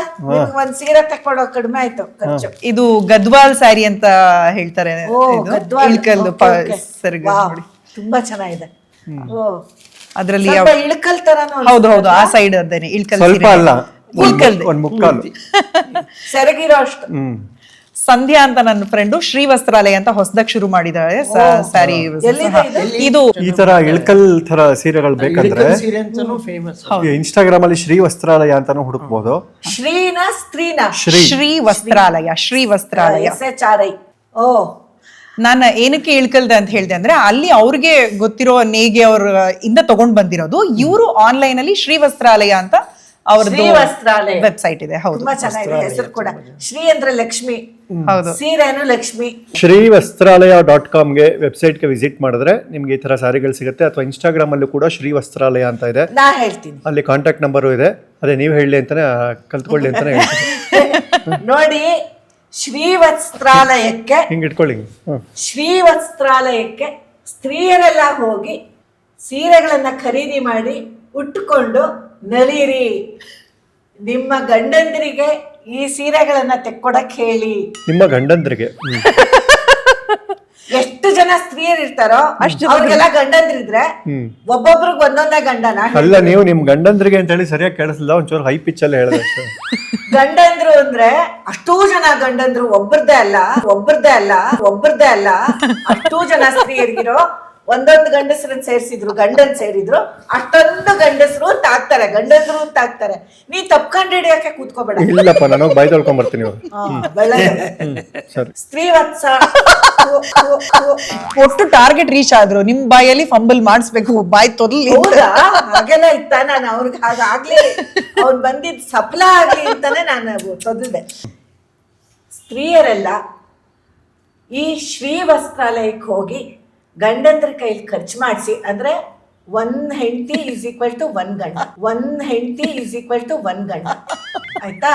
ಒಂದ್ ಸೀರೆ ತಕ್ಕೊಡೋ ಕಡಿಮೆ ಆಯ್ತು ಖರ್ಚು. ಇದು ಗದ್ವಾಲ್ ಸ್ಯಾರಿ ಅಂತ ಹೇಳ್ತಾರೆ. ತುಂಬಾ ಚೆನ್ನಾಗಿದೆ. ಅದ್ರಲ್ಲಿ ಇಳ್ಕಲ್ ತರನು. ಹೌದು ಹೌದು, ಆ ಸೈಡ್ ಅದೇನೆ ಇಳ್ಕಲ್. ಸ್ವಲ್ಪ ಅಲ್ಲ, ಒಂದ್ ಮುಕ್ಕಾಲು ಸೆರಗಿರೋ ಅಷ್ಟು. ಸಂಧ್ಯಾ ಅಂತ ನನ್ನ ಫ್ರೆಂಡು ಶ್ರೀ ವಸ್ತ್ರಾಲಯ ಅಂತ ಹೊಸದಾಗಿ ಶುರು ಮಾಡಿದಾಳೆ ಸ್ಯಾರಿ. ಇದು ಈ ತರ ಇಳ್ಕಲ್ ತರ ಸೀರೆಗಳು ಬೇಕಂದ್ರೆ ಸೀರೆ ಅಂತಾನು ಫೇಮಸ್. ಇನ್ಸ್ಟಾಗ್ರಾಮ್ ಅಲ್ಲಿ ಶ್ರೀ ವಸ್ತ್ರಾಲಯ ಅಂತಾನು ಹುಡುಕ್ಬಹುದು. ಶ್ರೀನಾ ಸ್ತ್ರೀನಾ? ಶ್ರೀ ವಸ್ತ್ರಾಲಯ, ಶ್ರೀ ವಸ್ತ್ರಾಲಯ. SHRI. ಓ, ನಾನು ಏನಕ್ಕೆ ಇಳ್ಕಲ್ದೆ ಅಂತ ಹೇಳ್ದೆ ಅಂದ್ರೆ ಅಲ್ಲಿ ಅವ್ರಿಗೆ ಗೊತ್ತಿರೋ ನೇಗೆ ಅವ್ರ ಇಂದ ತಗೊಂಡ್ ಬಂದಿರೋದು. ಇವರು ಆನ್ಲೈನ್ ಅಲ್ಲಿ ಶ್ರೀ ವಸ್ತ್ರಾಲಯ ಅಂತ ಅವ್ರದ್ದು ವೆಬ್ಸೈಟ್ ಇದೆ. ಹೌದು, ತುಂಬಾ ಚೆನ್ನಾಗಿದೆ ಹೆಸರು ಕೂಡ. ಶ್ರೀ ಅಂದ್ರೆ ಲಕ್ಷ್ಮಿ, ಹೌದು, ಸೀರೆನು ಲಕ್ಷ್ಮಿ. ಶ್ರೀವಸ್ತ್ರಾಲಯ.com ಗೆ ವೆಬ್ಸೈಟ್ಗೆ ವಿಸಿಟ್ ಮಾಡಿದ್ರೆ ನಿಮ್ಗೆ ಈ ತರ ಸಾರಿಗಳು ಸಿಗುತ್ತೆ. ಅಥವಾ ಇನ್ಸ್ಟಾಗ್ರಾಮ್ ಅಲ್ಲೂ ಕೂಡ ಶ್ರೀ ವಸ್ತ್ರಾಲಯ ಅಂತ ಇದೆ, ನಾ ಹೇಳ್ತೀನಿ. ಅಲ್ಲಿ ಕಾಂಟ್ಯಾಕ್ಟ್ ನಂಬರು ಇದೆ. ಅದೇ ನೀವು ಹೇಳಿ ಅಂತಾನೆ ಕಲ್ತ್ಕೊಳ್ಳಿ ಅಂತಾನೆ ಹೇಳ್ತೀನಿ. ನೋಡಿ, ಶ್ರೀ ವಸ್ತ್ರಾಲಯಕ್ಕೆ ಹಿಂಗ್ ಇಟ್ಕೊಳ್ಳಿ. ಶ್ರೀ ವಸ್ತ್ರಾಲಯಕ್ಕೆ ಸ್ತ್ರೀಯರೆಲ್ಲ ಹೋಗಿ ಸೀರೆಗಳನ್ನ ಖರೀದಿ ಮಾಡಿ ಉಟ್ಟುಕೊಂಡು ನಲಿರಿ. ನಿಮ್ಮ ಗಂಡಂದ್ರಿಗೆ ಈ ಸೀರೆಗಳನ್ನ ತೆಕ್ಕೊಡಕ್ ಹೇಳಿ. ನಿಮ್ಮ ಗಂಡಂದ್ರಿಗೆ ಎಷ್ಟು ಜನ ಸ್ತ್ರೀಯರು ಇರ್ತಾರೋ ಅವ್ರಿಗೆಲ್ಲ ಗಂಡಂದ್ರಿದ್ರೆ ಒಬ್ಬೊಬ್ರಿಗೆ ಒಂದೊಂದೇ ಗಂಡನ. ಅಲ್ಲ, ನೀವು ನಿಮ್ ಗಂಡಂದ್ರಿಗೆ ಅಂತ ಹೇಳಿ ಸರಿಯಾಗಿ ಕೇಳಿಸಲಿಲ್ಲ, ಒಂಚೂರು ಹೈ ಪಿಚ್ ಅಲ್ಲಿ ಹೇಳಿದೆ. ಗಂಡಂದ್ರು ಅಂದ್ರೆ ಅಷ್ಟೂ ಜನ ಗಂಡಂದ್ರು, ಒಬ್ಬರದೇ ಅಲ್ಲ ಅಷ್ಟೂ ಜನ ಸ್ತ್ರೀಯರಿಗಿರೋ ಒಂದೊಂದು ಗಂಡಸರನ್ನ ಗಂಡನ್ ಸೇರಿದ್ರು ಅಷ್ಟೊಂದು ಗಂಡಸರು ಅಂತ ಆಗ್ತಾರೆ, ಗಂಡಂದ್ರು ಅಂತ ಆಗ್ತಾರೆ. ನೀ ತಪ್ಕೊಂಡು ಹಿಡಿಯಕ್ಕೆ ಕೂತ್ಕೋಬೇಡ. ಇಲ್ಲಪ್ಪ, ನಾನು ಬಾಯ್ ತೊಳ್ಕೊಂಡ್ ಬರ್ತೀನಿ. ಸ್ತ್ರೀ ವತ್ಸ ಒಟ್ಟು ಟಾರ್ಗೆಟ್ ರೀಚ್ ಆದ್ರು, ನಿಮ್ ಬಾಯಲ್ಲಿ ಫಂಬಲ್ ಮಾಡಿಸ್ಬೇಕು, ಬಾಯ್ ತೊರ್ಲಿ. ಹಾಗೆಲ್ಲ ಇತ್ತ, ನಾನು ಅವ್ರಿಗೆ ಹಾಗಾಗ್ಲಿ, ಅವ್ನ್ ಬಂದಿದ್ ಸಫಲ ಆಗ್ಲಿ ಅಂತಾನೆ ನಾನು ತೊದಲ್ದೆ. ಸ್ತ್ರೀಯರೆಲ್ಲ ಈ ಶ್ರೀ ವಸ್ತ್ರಾಲಯಕ್ಕೆ ಹೋಗಿ ಗಂಡಂದ್ರ ಕೈಲಿ ಖರ್ಚು ಮಾಡಿಸಿ, ಅಂದ್ರೆ 1 ಹೆಂಡತಿ ಈಸ್ ಈಕ್ವಲ್ ಟು 1 ಗಂಡ, ಆಯ್ತಾ?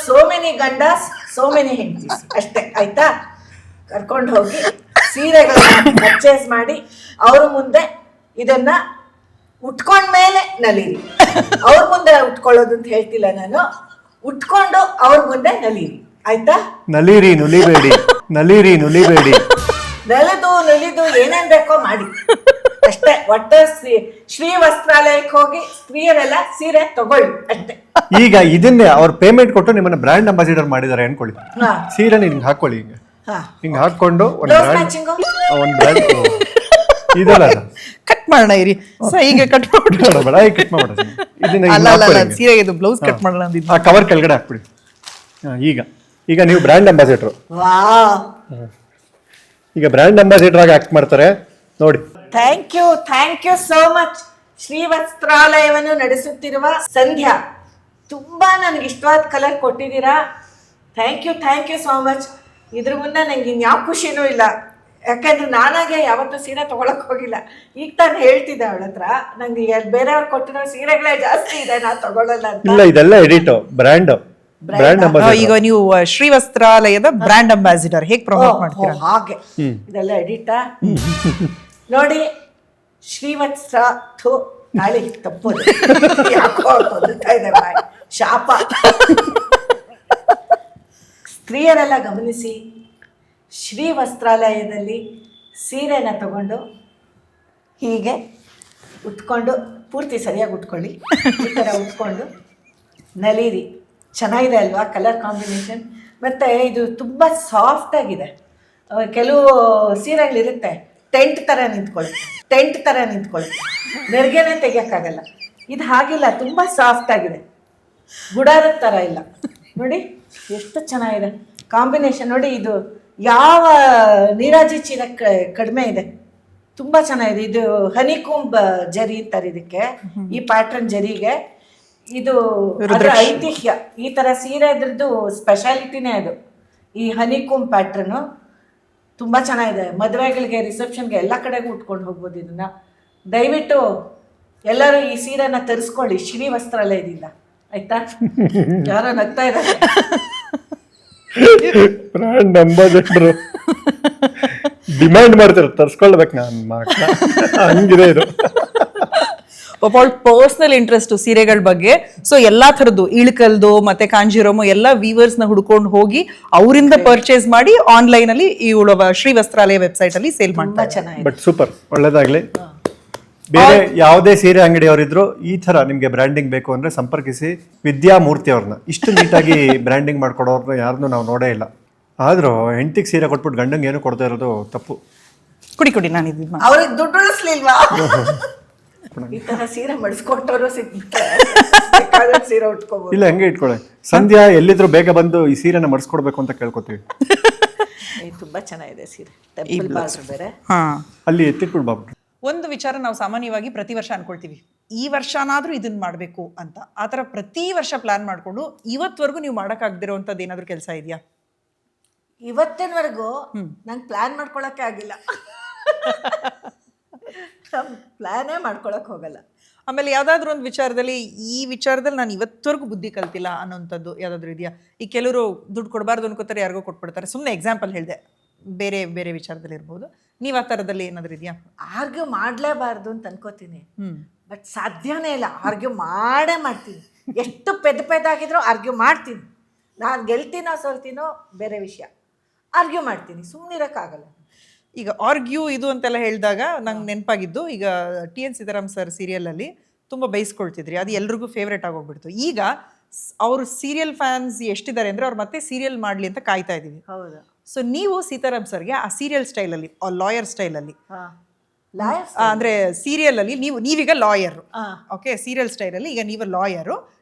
ಸೋ ಮೆನಿ ಗಂಡಸ್, ಸೋ ಮೆನಿ ಹೆಂಡತೀಸ್ ಅಷ್ಟೇ, ಆಯ್ತಾ? ಕರ್ಕೊಂಡು ಹೋಗಿ ಸೀರೆಗಳನ್ನ ಪರ್ಚೇಸ್ ಮಾಡಿ ಅವ್ರ ಮುಂದೆ ಇದನ್ನ ಉಟ್ಕೊಂಡ್ಮೇಲೆ ನಲೀರಿ. ಅವ್ರ ಮುಂದೆ ಉಟ್ಕೊಳ್ಳೋದು ಅಂತ ಹೇಳ್ತಿಲ್ಲ ನಾನು, ಉಟ್ಕೊಂಡು ಅವ್ರ ಮುಂದೆ ನಲೀರಿ, ಆಯ್ತಾ? ನಲಿರಿ ನುಲಿಬೇಡಿ, ನಲಿದು ಏನೇನ್ ಬೇಕೋ ಮಾಡಿ ಅಷ್ಟೇ. ಒಟ್ಟ ಶ್ರೀ ವಸ್ತ್ರಾಲಯಕ್ಕೆ ಹೋಗಿ ಸ್ತ್ರೀಯರೆಲ್ಲ ಸೀರೆ ತಗೊಳ್ಳಿ ಅಷ್ಟೇ. ಈಗ ಇದನ್ನೇ ಅವ್ರು ಪೇಮೆಂಟ್ ಕೊಟ್ಟು ನಿಮ್ಮನ್ನ ಬ್ರ್ಯಾಂಡ್ ಅಂಬಾಸಿಡರ್ ಮಾಡಿದಾರೆ ಅನ್ಕೊಳ್ಳಿ. ಸೀರೆ ಹಿಂಗ್ ಹಾಕೊಳ್ಳಿ, ಹಿಂಗ್ ಹಾಕೊಂಡು ಒಂದ್ ಬ್ರ್ಯಾಂಡ್ ಇದಲ್ಲ, ಕಟ್ ಮಾಡೋಣ ಇರಿ. ಈಗ ಕಟ್ ಮಾಡೋಣ, ಕಟ್ ಮಾಡೋಣ. ಇದನ್ನ ಸೀರೆ ಇದು ಬ್ಲೌಸ್ ಕಟ್ ಮಾಡೋಣ ಅಂದಿದ್ದು. ಆ ಕವರ್ ಕೆಳಗಡೆ ಹಾಕ್ಬಿಡಿ. ಈಗ ನೀವು ಬ್ರ್ಯಾಂಡ್ ಅಂಬಾಸಿಡರ್. ಈಗ ಬ್ರ್ಯಾಂಡ್ ಅಂಬಾಸಿಡರ್ ಆಗಿ ಆಕ್ಟ್ ಮಾಡ್ತಾರೆ ನೋಡಿ. Thank you so much. ಶ್ರೀವಸ್ತ್ರಾಲಯವನ್ನು ನಡೆಸುತ್ತಿರುವ ಸಂಧ್ಯಾ, ತುಂಬಾ ನನಗೆ ಇಷ್ಟವಾದ ಕಲರ್ ಕೊಟ್ಟಿದ್ದೀರಾ. Thank you so much. ಇದ್ರ ಮುನ್ನ ನಂಗೆ ಇನ್ಯಾವ ಖುಷಿನೂ ಇಲ್ಲ, ಯಾಕಂದ್ರೆ ನಾನಾಗೆ ಯಾವತ್ತೂ ಸೀರೆ ತಗೊಳಕ್ ಹೋಗಿಲ್ಲ. ಈಗ ತಾನು ಹೇಳ್ತಿದ್ದೆ ಅವಳ ಹತ್ರ, ನಂಗೆ ಬೇರೆಯವ್ರು ಕೊಟ್ಟಿರೋ ಸೀರೆಗಳೇ ಜಾಸ್ತಿ ಇದೆ, ನಾ ತಗೊಳ್ಳಲ್ಲ ಅಂತ. ಇಲ್ಲ, ಇದೆಲ್ಲ ಎಡಿಟ್ ಬ್ರ್ಯಾಂಡ್ ಅಂಬಾಸಿಡರ್. ಈಗ ನೀವು ಶ್ರೀವಸ್ತ್ರಾಲಯದ ಬ್ರ್ಯಾಂಡ್ ಅಂಬಾಸಿಡರ್ ಹೇಗೆ ಪ್ರಮೋಟ್ ಮಾಡ್ತೀರಾ? ಹಾಗೆ ಇದೆಲ್ಲ ಎಡಿಟಾ ನೋಡಿ. ಶ್ರೀವತ್ಸ ನಾಳೆ ತಪ್ಪೋದು ಯಾಕೋ ತೊಂದುತ್ತಾ ಇದೆ ಬಾಯ್, ಶಾಪ. ಸ್ತ್ರೀಯರೆಲ್ಲ ಗಮನಿಸಿ, ಶ್ರೀ ವಸ್ತ್ರಾಲಯದಲ್ಲಿ ಸೀರೆನ ತಗೊಂಡು ಹೀಗೆ ಉಟ್ಕೊಂಡು, ಪೂರ್ತಿ ಸರಿಯಾಗಿ ಉಟ್ಕೊಳ್ಳಿ, ಈ ಥರ ಉಟ್ಕೊಂಡು ನಲೀರಿ. ಚೆನ್ನಾಗಿದೆ ಅಲ್ವಾ ಕಲರ್ ಕಾಂಬಿನೇಷನ್? ಮತ್ತು ಇದು ತುಂಬ ಸಾಫ್ಟಾಗಿದೆ. ಕೆಲವು ಸೀರೆಗಳಿರುತ್ತೆ ಟೆಂಟ್ ಥರ ನಿಂತ್ಕೊಳ್ಳಿ, ನೆರಿಗೆನೇ ತೆಗಿಯೋಕ್ಕಾಗಲ್ಲ. ಇದು ಹಾಗಿಲ್ಲ, ತುಂಬ ಸಾಫ್ಟ್ ಆಗಿದೆ, ಗುಡಾರದ ಥರ ಇಲ್ಲ. ನೋಡಿ ಎಷ್ಟು ಚೆನ್ನಾಗಿದೆ ಕಾಂಬಿನೇಷನ್. ನೋಡಿ ಇದು ಯಾವ ನೀರಾಜಿ ಚೀರ ಕಡಿಮೆ ಇದೆ, ತುಂಬ ಚೆನ್ನಾಗಿದೆ. ಇದು ಹನಿಕೂಂಬ್ ಜರಿ ಅಂತಾರೆ ಇದಕ್ಕೆ, ಈ ಪ್ಯಾಟ್ರನ್ ಜರಿಗೆ. ಇದು ಅದರ ಐತಿಹ್ಯ. ಈ ಥರ ಸೀರೆ ಇದ್ರದ್ದು ಸ್ಪೆಷಾಲಿಟಿನೇ ಅದು, ಈ ಹನಿಕೂಂಬ್ ಪ್ಯಾಟ್ರನ್ನು. ತುಂಬ ಚೆನ್ನಾಗಿದೆ. ಮದುವೆಗಳಿಗೆ, ರಿಸೆಪ್ಷನ್ಗೆ ಎಲ್ಲ ಕಡೆಗೂ ಉಟ್ಕೊಂಡು ಹೋಗ್ಬೋದು ಇದನ್ನ. ದಯವಿಟ್ಟು ಎಲ್ಲರೂ ಈ ಸೀರೆನ ತರಿಸ್ಕೊಳ್ಳಿ ಶ್ರೀ ವಸ್ತ್ರಾಲಯದಿಂದ, ಆಯ್ತಾ? ಯಾರೋ ನಗ್ತಾ ಇದ್ದಾರೆ. ಬ್ರ್ಯಾಂಡ್ ಅಂಬಾಸಿಡರ್ ಡಿಮ್ಯಾಂಡ್ ಮಾಡ್ತಾರೆ, ತರ್ಸ್ಕೊಳ್ಬೇಕು ನಾನು, ಹಂಗಿದೆ ಇದು. ಅವಳ ಪರ್ಸನಲ್ ಇಂಟ್ರೆಸ್ಟ್ ಸೀರೆಗಳ ಬಗ್ಗೆ. ಸೊ ಎಲ್ಲಾ ತರದ್ದು ಇಳ್ಕಲ್ದು ಮತ್ತೆ ಕಾಂಜಿರೋಮು ಎಲ್ಲ ವೀವರ್ಸ್ ನ ಹುಡ್ಕೊಂಡು ಹೋಗಿ ಅವರಿಂದ ಪರ್ಚೇಸ್ ಮಾಡಿ ಆನ್ಲೈನ್ ಅಲ್ಲಿ ಇವಳ ಶ್ರೀ ವಸ್ತ್ರಾಲಯ ವೆಬ್ಸೈಟ್ ಅಲ್ಲಿ ಸೇಲ್ ಮಾಡ್ತಾರೆ. ಚೆನ್ನಾಗಿದೆ. ಬಟ್ ಸೂಪರ್, ಒಳ್ಳೇದಾಗ್ಲಿ. ಬೇರೆ ಯಾವುದೇ ಸೀರೆ ಅಂಗಡಿಯವರಿದ್ರು ಈ ತರ ನಿಮ್ಗೆ ಬ್ರ್ಯಾಂಡಿಂಗ್ ಬೇಕು ಅಂದ್ರೆ ಸಂಪರ್ಕಿಸಿ ವಿದ್ಯಾಮೂರ್ತಿ ಅವ್ರನ್ನ. ಇಷ್ಟು ನೀಟಾಗಿ ಬ್ರ್ಯಾಂಡಿಂಗ್ ಮಾಡ್ಕೊಡೋರ್ನ ಯಾರನ್ನೂ ನಾವು ನೋಡೇ ಇಲ್ಲ. ಆದ್ರೂ ಹೆಂಡತಿಗೆ ಸೀರೆ ಕೊಟ್ಬಿಟ್ಟು ಗಂಡಂಗೆ ಏನು ಕೊಡ್ತಾ ಇರೋದು ತಪ್ಪು. ಕುಡಿ ನಾನು ಇದು ಅವ್ರಿಗೆ ದುಡ್ಡು ಉಳಿಸ್ಲಿಲ್ವಾ? ಈ ತರ ಸೀರೆ ಮಡಿಸ್ಕೊಟ್ಟವರು ಸೀರೆ ಉಟ್ಕೋಬಹುದು. ಇಲ್ಲ, ಹಂಗೆ ಇಟ್ಕೊಳ್ಳಿ. ಸಂಧ್ಯಾ ಎಲ್ಲಿದ್ರು ಬೇಗ ಬಂದು ಈ ಸೀರೆನ ಮಡಿಸ್ಕೊಡ್ಬೇಕು ಅಂತ ಕೇಳ್ಕೊತೀವಿ. ತುಂಬಾ ಚೆನ್ನಾಗಿದೆ ಸೀರೆ, ಟೆಂಪಲ್ ಬಾರ್ಡರ್ ಬೇರೆ. ಅಲ್ಲಿ ಎತ್ತಿಟ್ಬಿಡು ಬಾಬು. ಒಂದು ವಿಚಾರ ನಾವು ಸಾಮಾನ್ಯವಾಗಿ ಪ್ರತಿ ವರ್ಷ ಅನ್ಕೊಳ್ತೀವಿ, ಈ ವರ್ಷನಾದ್ರೂ ಇದನ್ನ ಮಾಡಬೇಕು ಅಂತ. ಆ ಥರ ಪ್ರತಿ ವರ್ಷ ಪ್ಲಾನ್ ಮಾಡಿಕೊಂಡು ಇವತ್ತವರೆಗೂ ನೀವು ಮಾಡೋಕ್ಕಾಗದಿರೋಂಥದ್ದು ಏನಾದರೂ ಕೆಲಸ ಇದೆಯಾ? ಇವತ್ತಿನವರೆಗೂ ನಂಗೆ ಪ್ಲಾನ್ ಮಾಡ್ಕೊಳಕ್ಕೆ ಆಗಿಲ್ಲ. ಪ್ಲಾನೇ ಮಾಡ್ಕೊಳಕ್ ಹೋಗಲ್ಲ. ಆಮೇಲೆ ಯಾವುದಾದ್ರೂ ಒಂದು ವಿಚಾರದಲ್ಲಿ, ಈ ವಿಚಾರದಲ್ಲಿ ನಾನು ಇವತ್ತವರೆಗೂ ಬುದ್ಧಿ ಕಲ್ತಿಲ್ಲ ಅನ್ನೋಂಥದ್ದು ಯಾವುದಾದ್ರೂ ಇದೆಯಾ? ಈ ಕೆಲವರು ದುಡ್ಡು ಕೊಡಬಾರ್ದು ಅನ್ಕೋತಾರೆ, ಯಾರಿಗೋ ಕೊಟ್ಬಿಡ್ತಾರೆ. ಸುಮ್ಮನೆ ಎಕ್ಸಾಂಪಲ್ ಹೇಳಿದೆ, ಬೇರೆ ಬೇರೆ ವಿಚಾರದಲ್ಲಿ ಇರ್ಬೋದು. ನೀವು ಆ ಥರದಲ್ಲಿ ಏನಾದರೂ ಇದೆಯಾ? ಆರ್ಗ್ಯೂ ಮಾಡಲೇಬಾರ್ದು ಅಂತ ಅನ್ಕೋತೀನಿ, ಬಟ್ ಸಾಧ್ಯನೇ ಇಲ್ಲ. ಆರ್ಗ್ಯೂ ಮಾಡೇ ಮಾಡ್ತೀನಿ. ಎಷ್ಟು ಪೆದ್ದಾಗಿದ್ರೂ ಆರ್ಗ್ಯೂ ಮಾಡ್ತೀನಿ. ನಾನು ಗೆಲ್ತೀನೋ ಸೋಲ್ತೀನೋ ಬೇರೆ ವಿಷಯ, ಆರ್ಗ್ಯೂ ಮಾಡ್ತೀನಿ, ಸುಮ್ಮನಿರೋಕ್ಕಾಗಲ್ಲ. ಈಗ ಆರ್ಗ್ಯೂ ಇದು ಅಂತೆಲ್ಲ ಹೇಳಿದಾಗ ನಂಗೆ ನೆನಪಾಗಿದ್ದು, ಈಗ TN ಸೀತಾರಾಮ್ ಸರ್ ಸೀರಿಯಲಲ್ಲಿ ತುಂಬ ಬೈಸ್ಕೊಳ್ತಿದ್ರಿ, ಅದು ಎಲ್ರಿಗೂ ಫೇವ್ರೇಟ್ ಆಗೋಗ್ಬಿಡ್ತು. ಈಗ ಅವರು ಸೀರಿಯಲ್ ಫ್ಯಾನ್ಸ್ ಎಷ್ಟಿದ್ದಾರೆ ಅಂದರೆ ಅವ್ರು ಮತ್ತೆ ಸೀರಿಯಲ್ ಮಾಡಲಿ ಅಂತ ಕಾಯ್ತಾ ಇದ್ದೀವಿ. ಹೌದು. ಸೊ ನೀವು ಸೀತಾರಾಮ್ ಸರ್ಗೆ ಆ ಸೀರಿಯಲ್ ಸ್ಟೈಲಲ್ಲಿ, ಆ ಲಾಯರ್ ಸ್ಟೈಲಲ್ಲಿ, ಅಂದರೆ ಸೀರಿಯಲಲ್ಲಿ ನೀವೀಗ ಲಾಯರು, ಓಕೆ, ಸೀರಿಯಲ್ ಸ್ಟೈಲಲ್ಲಿ ಈಗ ನೀವು ಲಾಯರು,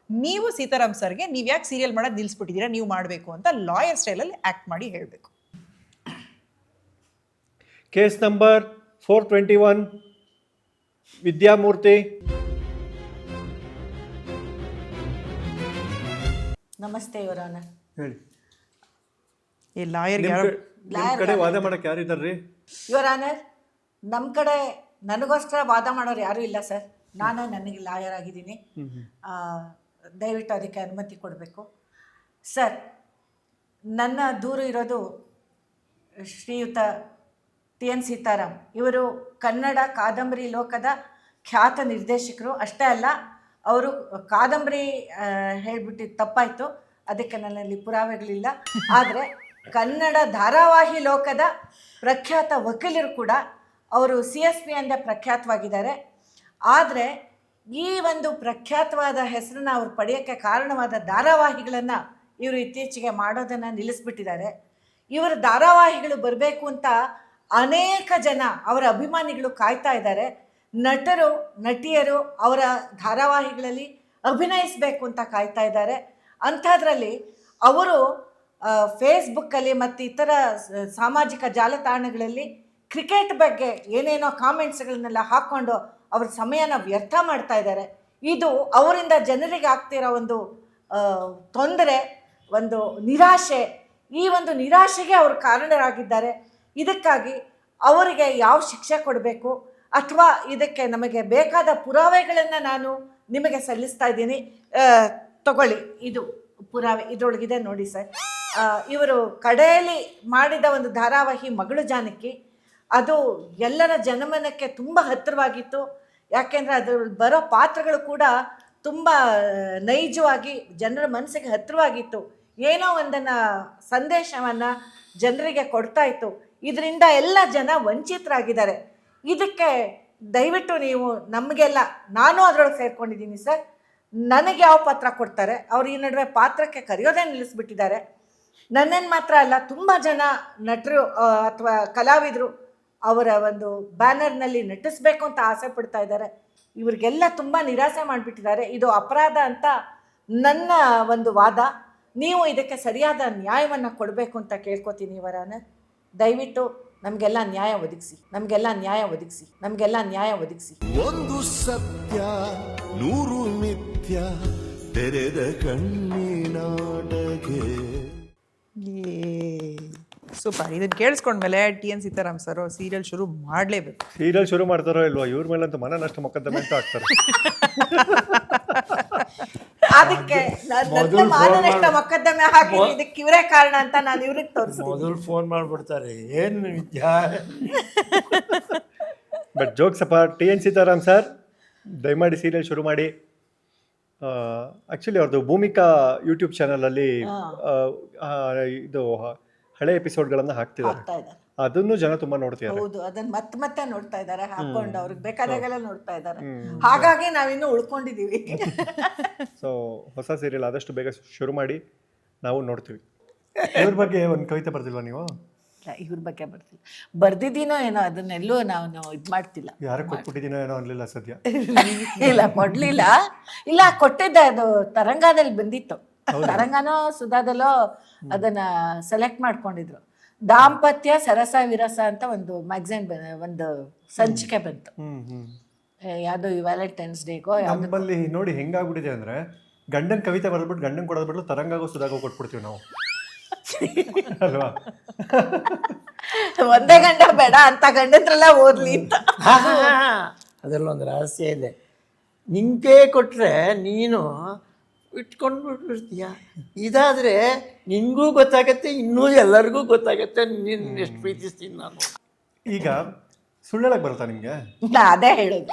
ನೀವು ಸೀತಾರಾಮ್ ಸರ್ಗೆ ನೀವು ಯಾಕೆ ಸೀರಿಯಲ್ ಮಾಡೋದು ನಿಲ್ಲಿಸ್ಬಿಟ್ಟಿದ್ದೀರಾ, ನೀವು ಮಾಡಬೇಕು ಅಂತ ಲಾಯರ್ ಸ್ಟೈಲಲ್ಲಿ ಆ್ಯಕ್ಟ್ ಮಾಡಿ ಹೇಳಬೇಕು. Case number 421 Vidyamurthy. ನಮಸ್ತೆ ಯುವರ್ ಆನರ್. ಹೇಳಿ. ಈ ಲಾಯರ್ ಕಡೆ ವಾದ ಮಾಡಕ್ಕೆ ಯಾರಿದ್ದಾರ್ರಿ? ಯುವರ್ ಆನರ್, ನಮ್ಮ ಕಡೆ ನನಗೋಸ್ಕರ ವಾದ ಮಾಡೋರು ಯಾರೂ ಇಲ್ಲ ಸರ್. ನಾನೇ ನನಗೆ ಲಾಯರ್ ಆಗಿದ್ದೀನಿ. ದಯವಿಟ್ಟು ಅದಕ್ಕೆ ಅನುಮತಿ ಕೊಡಬೇಕು ಸರ್. ನನ್ನ ದೂರು ಇರೋದು ಶ್ರೀಯುತ TN ಸೀತಾರಾಮ್. ಇವರು ಕನ್ನಡ ಕಾದಂಬರಿ ಲೋಕದ ಖ್ಯಾತ ನಿರ್ದೇಶಕರು. ಅಷ್ಟೇ ಅಲ್ಲ, ಅವರು ಕಾದಂಬರಿ ಹೇಳಿಬಿಟ್ಟಿದ್ದು ತಪ್ಪಾಯಿತು, ಅದಕ್ಕೆ ನನ್ನಲ್ಲಿ ಪುರಾವೆಗಳಿಲ್ಲ. ಆದರೆ ಕನ್ನಡ ಧಾರಾವಾಹಿ ಲೋಕದ ಪ್ರಖ್ಯಾತ ವಕೀಲರು ಕೂಡ. ಅವರು CSP ಎಂದೇ ಪ್ರಖ್ಯಾತವಾಗಿದ್ದಾರೆ. ಆದರೆ ಈ ಒಂದು ಪ್ರಖ್ಯಾತವಾದ ಹೆಸರನ್ನು ಅವ್ರು ಪಡೆಯೋಕ್ಕೆ ಕಾರಣವಾದ ಧಾರಾವಾಹಿಗಳನ್ನು ಇವರು ಇತ್ತೀಚೆಗೆ ಮಾಡೋದನ್ನು ನಿಲ್ಲಿಸ್ಬಿಟ್ಟಿದ್ದಾರೆ. ಇವರ ಧಾರಾವಾಹಿಗಳು ಬರಬೇಕು ಅಂತ ಅನೇಕ ಜನ ಅವರ ಅಭಿಮಾನಿಗಳು ಕಾಯ್ತಾ ಇದ್ದಾರೆ. ನಟರು ನಟಿಯರು ಅವರ ಧಾರಾವಾಹಿಗಳಲ್ಲಿ ಅಭಿನಯಿಸಬೇಕು ಅಂತ ಕಾಯ್ತಾ ಇದ್ದಾರೆ. ಅಂಥದ್ರಲ್ಲಿ ಅವರು ಫೇಸ್ಬುಕ್ಕಲ್ಲಿ ಮತ್ತು ಇತರ ಸಾಮಾಜಿಕ ಜಾಲತಾಣಗಳಲ್ಲಿ ಕ್ರಿಕೆಟ್ ಬಗ್ಗೆ ಏನೇನೋ ಕಾಮೆಂಟ್ಸ್ಗಳನ್ನೆಲ್ಲ ಹಾಕ್ಕೊಂಡು ಅವ್ರ ಸಮಯನ ವ್ಯರ್ಥ ಮಾಡ್ತಾ ಇದ್ದಾರೆ. ಇದು ಅವರಿಂದ ಜನರಿಗೆ ಆಗ್ತಿರೋ ಒಂದು ತೊಂದರೆ, ಒಂದು ನಿರಾಶೆ. ಈ ಒಂದು ನಿರಾಶೆಗೆ ಅವರು ಕಾರಣರಾಗಿದ್ದಾರೆ. ಇದಕ್ಕಾಗಿ ಅವರಿಗೆ ಯಾವ ಶಿಕ್ಷೆ ಕೊಡಬೇಕು ಅಥವಾ ಇದಕ್ಕೆ ನಮಗೆ ಬೇಕಾದ ಪುರಾವೆಗಳನ್ನು ನಾನು ನಿಮಗೆ ಸಲ್ಲಿಸ್ತಾ ಇದ್ದೀನಿ. ತಗೊಳ್ಳಿ, ಇದು ಪುರಾವೆ, ಇದರೊಳಗಿದೆ ನೋಡಿ ಸರ್. ಇವರು ಕಡೆಯಲ್ಲಿ ಮಾಡಿದ ಒಂದು ಧಾರಾವಾಹಿ ಮಗಳು ಜಾನಕಿ, ಅದು ಎಲ್ಲರ ಜನಮನಕ್ಕೆ ತುಂಬ ಹತ್ತಿರವಾಗಿತ್ತು. ಯಾಕೆಂದರೆ ಅದರಲ್ಲಿ ಬರೋ ಪಾತ್ರಗಳು ಕೂಡ ತುಂಬ ನೈಜವಾಗಿ ಜನರ ಮನಸ್ಸಿಗೆ ಹತ್ತಿರವಾಗಿತ್ತು. ಏನೋ ಒಂದನ್ನು ಸಂದೇಶವನ್ನು ಜನರಿಗೆ ಕೊಡ್ತಾ ಇತ್ತು. ಇದರಿಂದ ಎಲ್ಲ ಜನ ವಂಚಿತರಾಗಿದ್ದಾರೆ. ಇದಕ್ಕೆ ದಯವಿಟ್ಟು ನೀವು ನಮಗೆಲ್ಲ, ನಾನು ಅದರೊಳಗೆ ಸೇರ್ಕೊಂಡಿದ್ದೀನಿ ಸರ್, ನನಗೆ ಯಾವ ಪಾತ್ರ ಕೊಡ್ತಾರೆ ಅವ್ರು ಈ ನಡುವೆ ಪಾತ್ರಕ್ಕೆ ಕರೆಯೋದೇ ನಿಲ್ಲಿಸ್ಬಿಟ್ಟಿದ್ದಾರೆ. ನನ್ನನ್ನು ಮಾತ್ರ ಅಲ್ಲ, ತುಂಬ ಜನ ನಟರು ಅಥವಾ ಕಲಾವಿದರು ಅವರ ಒಂದು ಬ್ಯಾನರ್ನಲ್ಲಿ ನಟಿಸ್ಬೇಕು ಅಂತ ಆಸೆ ಪಡ್ತಾ ಇದ್ದಾರೆ. ಇವ್ರಿಗೆಲ್ಲ ತುಂಬ ನಿರಾಸೆ ಮಾಡಿಬಿಟ್ಟಿದ್ದಾರೆ. ಇದು ಅಪರಾಧ ಅಂತ ನನ್ನ ಒಂದು ವಾದ. ನೀವು ಇದಕ್ಕೆ ಸರಿಯಾದ ನ್ಯಾಯವನ್ನು ಕೊಡಬೇಕು ಅಂತ ಕೇಳ್ಕೊತೀನಿ. ಇವರನ್ನ ದಯವಿಟ್ಟು ನಮಗೆಲ್ಲ ನ್ಯಾಯ ಒದಗಿಸಿ, ನಮಗೆಲ್ಲ ನ್ಯಾಯ ಒದಗಿಸಿ, ನಮಗೆಲ್ಲ ನ್ಯಾಯ ಒದಗಿಸಿ. ಒಂದು ಸತ್ಯ 100 ಮಿಥ್ಯ ತೆರೆದ ಕಣ್ಣಿನಾಟಗೆ. ಸೂಪರ್. ಇದನ್ನ ಕೇಳಿಸ್ಕೊಂಡ್ಮೇಲೆ TN ಸೀತಾರಾಮ್ ಸರ್ ಸೀರಿಯಲ್ ಶುರು ಮಾಡಲೇಬೇಕು. ಸೀರಿಯಲ್ ಶುರು ಮಾಡ್ತಾರೋ ಇಲ್ವೋ, ಇವ್ರ ಮೇಲಂತೂ ಮಾನನಷ್ಟ ಮೊಕದ್ದಮೆ ಅಂತ ಆಗ್ತಾರೆ. ಅದಕ್ಕೆ ನನ್ನ ಮಾನನಷ್ಟ ಮೊಕದ್ದಮೆ ಹಾಕಿ ಇದಕ್ಕೆ ಇವರೇ ಕಾರಣ ಅಂತ ನಾನು ಇವ್ರಿಗೆ ತೋರಿಸ್ತೀನಿ. ಮೊದಲು ಫೋನ್ ಮಾಡಿಬಿಡ್ತಾರೆ, ಏನು ವಿದ್ಯಾ. ಬಟ್ ಜೋಕ್ಸ್ ಅಪ್ಪ. TN ಸೀತಾರಾಮ್ ಸರ್ ದಯಮಾಡಿ ಸೀರಿಯಲ್ ಶುರು ಮಾಡಿ. ಆ್ಯಕ್ಚುಲಿ ಅವ್ರದ್ದು ಭೂಮಿಕಾ ಯೂಟ್ಯೂಬ್ ಚಾನಲಲ್ಲಿ ಇದು ಹಳೆ ಎಪಿಸೋಡ್ಗಳನ್ನು ಹಾಕ್ತಿದ್ದಾರೆ. ಅದನ್ನು ಜನ ತುಂಬಾ ನೋಡ್ತಿದ್ದಾರೆ. ಹೌದು, ಅದನ್ನ ಮತ್ತೆ ನೋಡ್ತಾ ಇದ್ದಾರೆ ಹಾಕೊಂಡು, ಅವ್ರಿಗೆ ಬೇಕಾದಾಗೆಲ್ಲ ನೋಡ್ತಾ ಇದ್ದಾರೆ. ಹಾಗಾಗಿ ನಾವಿನ್ನು ಉಳ್ಕೊಂಡಿದೀವಿ. ಸೊ ಹೊಸ ಸೀರಿಯಲ್ ಆದಷ್ಟು ಬೇಗ ಶುರು ಮಾಡಿ, ನಾವು ನೋಡ್ತೀವಿ. ಇವ್ರ ಬಗ್ಗೆ ಒಂದು ಕವಿತೆ ಬರ್ದಿಲ್ವಾ ನೀವು? ಇವ್ರ ಬಗ್ಗೆ ಬರ್ತಿಲ್ಲ, ಬರ್ದಿದ್ದೀನೋ ಏನೋ, ಅದನ್ನೆಲ್ಲೂ ನಾವು ಇದು ಮಾಡ್ತಿಲ್ಲ. ಯಾರು ಕೊಟ್ಬಿಟ್ಟಿದ್ದೀನೋ ಏನೋ ಅನ್ಲಿಲ್ಲ ಸದ್ಯ. ಇಲ್ಲ, ಕೊಡ್ಲಿಲ್ಲ. ಇಲ್ಲ, ಕೊಟ್ಟಿದ್ದೆ, ಅದು ತರಂಗದಲ್ಲಿ ಬಂದಿತ್ತು. ತರಂಗನೋ ಸುಧಾದಲ್ಲೋ ಅದನ್ನ ಸೆಲೆಕ್ಟ್ ಮಾಡ್ಕೊಂಡಿದ್ರು. ದಾಂಪತ್ಯ ಸರಸ ವಿರಸ ಅಂತ ಒಂದು ಮ್ಯಾಗಝೈನ್, ಒಂದು ಸಂಚಿಕೆ ಬಂತು. ಯಾವ್ದು ವ್ಯಾಲೆಂಟೈನ್ಸ್ ಡೇಗೋ ನಮ್ಮಲ್ಲಿ ನೋಡಿ ಹೆಂಗಾಗ್ಬಿಟ್ಟಿದೆ ಅಂದ್ರೆ, ಗಂಡನ್ ಕವಿತೆ ಬರ್ದ್ಬಿಟ್ಟು ಗಂಡನ್ ಕೊಡೋದ್ ಬಿಟ್ಟು ತರಂಗಾಗೋ ಸುಧಾಗೋ ಕೊಟ್ಬಿಡ್ತೀವಿ ನಾವು ಅಲ್ವಾ? ಒಂದೇ ಗಂಡ ಬೇಡ ಅಂತ ಗಂಡಂದ್ರೆಲ್ಲ ಓದ್ಲಿ ಅಂತ. ಅದರಲ್ಲೊಂದು ರಹಸ್ಯ ಇದೆ. ನಿಂಗೆ ಕೊಟ್ರೆ ನೀನು ಇಟ್ಕೊಂಡು ಬಿಟ್ಟಿರ್ತೀಯ. ಇದಾದ್ರೆ ನಿನ್ಗೂ ಗೊತ್ತಾಗತ್ತೆ, ಇನ್ನೂ ಎಲ್ಲರಿಗೂ ಗೊತ್ತಾಗತ್ತೆ ನಿನ್ನ ಎಷ್ಟು ಪ್ರೀತಿಸ್ತೀನಿ ನಾನು. ಈಗ ಸುಳ್ಳು ಹೇಳಕ್ ಬರುತ್ತಾ ನಿಮ್ಗೆ? ಅದೇ ಹೇಳೋದು.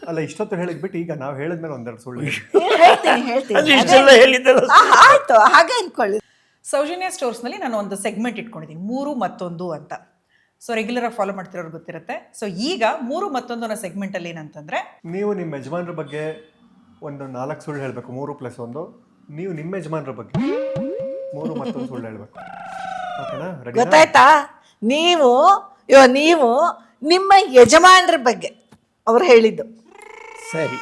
ಅಲ್ಲ, ಇಷ್ಟೊತ್ತು ಹೇಳಿದ್ ಬಿಟ್ಟು ಈಗ ನಾವು ಹೇಳಿದ್ಮೇಲೆ ಒಂದೆರಡು ಸುಳ್ಳು ಹೇಳ್ತೀನಿ. ಇಷ್ಟೆಲ್ಲ ಹೇಳಿದ್ದಲ್ಲ. ಆಯ್ತು, ಹಾಗೆ ಅನ್ಕೊಳ್ಳಿ. ಸೌಜನ್ಯ ಸ್ಟೋರ್ಸ್ನಲ್ಲಿ ನಾನು ಒಂದು ಸೆಗ್ಮೆಂಟ್ ಇಟ್ಕೊಂಡಿದ್ದೀನಿ, 3 ಮತ್ತೊಂದು ಅಂತ. ಸೊ ರೆಗ್ಯುಲರ್ ಆಗಿ ಫಾಲೋ ಮಾಡ್ತಿರೋರು ಗೊತ್ತಿರುತ್ತೆ. ಸೊ ಈಗ 3 ಮತ್ತೊಂದು ಅನ್ನೋ ಸೆಗ್ಮೆಂಟಲ್ಲಿ ಏನಂತಂದ್ರೆ, ನೀವು ನಿಮ್ಮ ಯಜಮಾನ್ರ ಬಗ್ಗೆ ಒಂದು 4 ಸುಳ್ಳು ಹೇಳಬೇಕು, 3+1. ನೀವು ನಿಮ್ಮ ಯಜಮಾನ್ರ ಬಗ್ಗೆ 3 ಮತ್ತೊಂದು ಸುಳ್ಳು ಹೇಳಬೇಕು. ಓಕೆನಾ? ಗೊತ್ತಾಯ್ತಾ? ನೀವು ನಿಮ್ಮ ಯಜಮಾನ್ರ ಬಗ್ಗೆ ಅವ್ರು ಹೇಳಿದ್ದು ಸರಿ.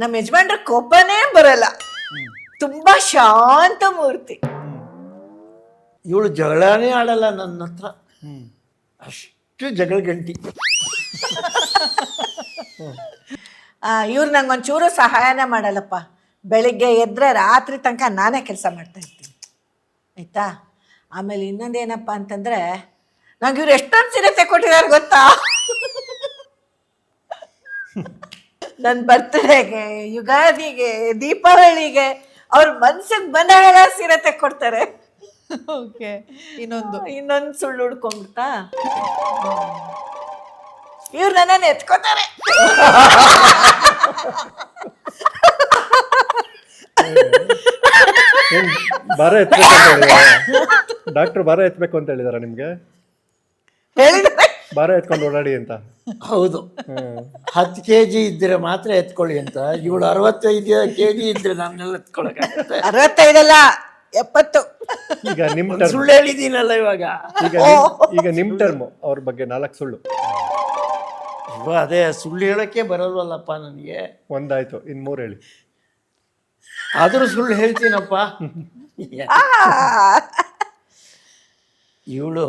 ನಮ್ಮ ಯಜಮಾನ್ರ ಕೋಪನೇ ಬರಲ್ಲ, ತುಂಬಾ ಶಾಂತ ಮೂರ್ತಿ. ಇವಳು ಜಗಳನೇ ಆಡಲ್ಲ ನನ್ನ ಹತ್ರ, ಅಷ್ಟು ಜಗಳ ಗಂಟಿ. ಇವ್ರು ನಂಗೊಂಚೂರು ಸಹಾಯನೇ ಮಾಡಲ್ಲಪ್ಪ. ಬೆಳಿಗ್ಗೆ ಎದ್ರೆ ರಾತ್ರಿ ತನಕ ನಾನೇ ಕೆಲಸ ಮಾಡ್ತಾ ಇರ್ತೀನಿ, ಆಯ್ತಾ? ಆಮೇಲೆ ಇನ್ನೊಂದೇನಪ್ಪ ಅಂತಂದ್ರೆ, ನಂಗೆ ಇವ್ರು ಎಷ್ಟೊಂದು ಸೀರೆ ತೆಕ್ಕೊಟ್ಟಿದ್ದಾರೆ ಗೊತ್ತಾ? ನನ್ನ ಬರ್ತ್ಡೇಗೆ, ಯುಗಾದಿಗೆ, ದೀಪಾವಳಿಗೆ ಅವ್ರ ಮನ್ಸಿಗೆ ಬಂದಾಗೆಲ್ಲ ಸೀರೆ ತೆಕ್ಕೊಡ್ತಾರೆ. ಓಕೆ, ಇನ್ನೊಂದು ಸುಳ್ಳು ಹುಡ್ಕೊಂಡ್ಬಿಡ್ತಾ, ಇವ್ರು ನನ್ನನ್ನು ಎತ್ಕೋತಾರೆ. ಭಾರ ಎತ್ಬೇಕು ಅಂತ ಹೇಳಿದಾರೆ ಡಾಕ್ಟರ್. ಭಾರ ಎತ್ಬೇಕು ಅಂತ ಹೇಳಿದಾರ ನಿಮ್ಗೆ? ಹೇಳಿದ್ದಾರೆ ಭಾರ ಎತ್ಕೊಂಡು ಓಡಾಡಿ ಅಂತ. ಹೌದು, 10 kg ಇದ್ರೆ ಮಾತ್ರ ಎತ್ಕೊಳ್ಳಿ ಅಂತ. ಇವಳು 65 kg ಇದ್ರೆ ನನ್ನೆಲ್ಲ ಎತ್ಕೊಳಕ್ಕಾಗತ್ತೆ? 65 ಅಲ್ಲ, 70. ಈಗ ನಿಮ್ ಟರ್ಮ್, ಸುಳ್ಳು ಹೇಳಿದ್ದೀನಲ್ಲ ಇವಾಗ. ಈಗ ನಿಮ್ ಟರ್ಮ್. ಅವ್ರ ಬಗ್ಗೆ 4 ಸುಳ್ಳು. ಅದೇ ಸುಳ್ಳು ಹೇಳಕ್ಕೆ ಬರಲ್ವಲ್ಲಪ್ಪ ನನಗೆ. ಒಂದಾಯ್ತು, ಇನ್ 3 ಹೇಳಿ. ಆದರೂ ಸುಳ್ಳು ಹೇಳ್ತೀನಪ್ಪ. ಇವಳು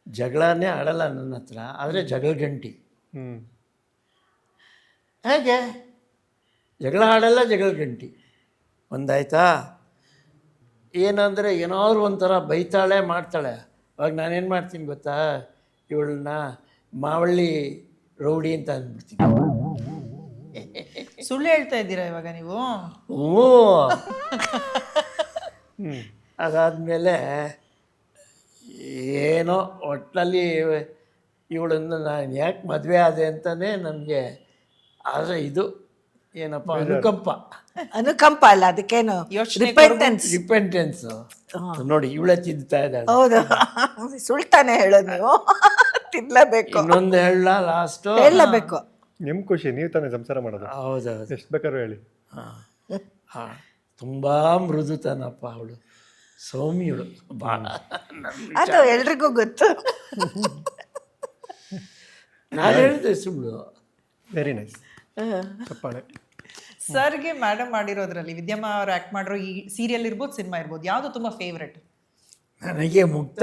ಜಗಳನೇ ಆಡಲ್ಲ ನನ್ನ ಹತ್ರ, ಆದರೆ ಜಗಳ ಗಂಟಿ. ಹೇಗೆ ಜಗಳ ಆಡಲ್ಲ, ಜಗಳ ಗಂಟಿ. ಒಂದಾಯ್ತಾ? ಏನಂದರೆ ಏನಾದ್ರು ಒಂಥರ ಬೈತಾಳೆ ಮಾಡ್ತಾಳೆ. ಅವಾಗ ನಾನೇನು ಮಾಡ್ತೀನಿ ಗೊತ್ತಾ, ಇವಳನ್ನ ಮಾವಳ್ಳಿ ರೌಡಿ ಅಂತ ಅಂದ್ಬಿಡ್ತೀನಿ. ಸುಳ್ಳು ಹೇಳ್ತಾ ಇದ್ದೀರಾ ಇವಾಗ ನೀವು? ಅದಾದಮೇಲೆ ಏನೋ ಒಟ್ಟಿನಲ್ಲಿ ಇವಳನ್ನು ನಾನು ಯಾಕೆ ಮದುವೆ ಆದೆ ಅಂತಲೇ ನನಗೆ ಆದರೆ ಇದು ಏನಪ್ಪ ಅನುಕಂಪ ಅಲ್ಲ, ಅದಕ್ಕೇನು ರಿಪೆಂಟೆನ್ಸ್. ನೋಡಿ ಇವಳೇ ತಿಂತಾ ಇದ್ದಾಳೆ. ಹೌದು, ಸುಳ್ತಾನೆ ಹೇಳೋದು ನೀವು. ತಿನ್ಲೇಬೇಕು. ಇನ್ನೊಂದು ಹೇಳ ಲಾಸ್ಟು ಹೇಳಲೇಬೇಕು. ನಿಮ್ ಖುಷಿ, ನೀವು ತಾನೇ ಸಂಸಾರ ಮಾಡೋದು. ಹೌದೌದು, ಎಷ್ಟು ಬೇಕಾದ್ರೂ ಹೇಳಿ. ಹಾಂ ತುಂಬ ಮೃದುತನಪ್ಪ ಅವಳು, ಸೌಮ್ಯಳು ಭಾಳ. ಅದು ಎಲ್ರಿಗೂ ಗೊತ್ತು. ನಾನು ಹೇಳಿದೆ ಸುಳ್ಳು. Very nice. ಚಪ್ಪಾಳೆ. ಸರ್ಗೆ ಮೇಡಮ್ ಮಾಡಿರೋದ್ರಲ್ಲಿ ವಿದ್ಯಮ್ಮ ಅವ್ರು ಆಕ್ಟ್ ಮಾಡಿರೋ ಈ ಸೀರಿಯಲ್ ಇರ್ಬೋದು, ಸಿನಿಮಾ ಇರ್ಬೋದು, ಯಾವುದು ತುಂಬ ಫೇವ್ರೆಟ್? ನನಗೆ ಮುಕ್ತ.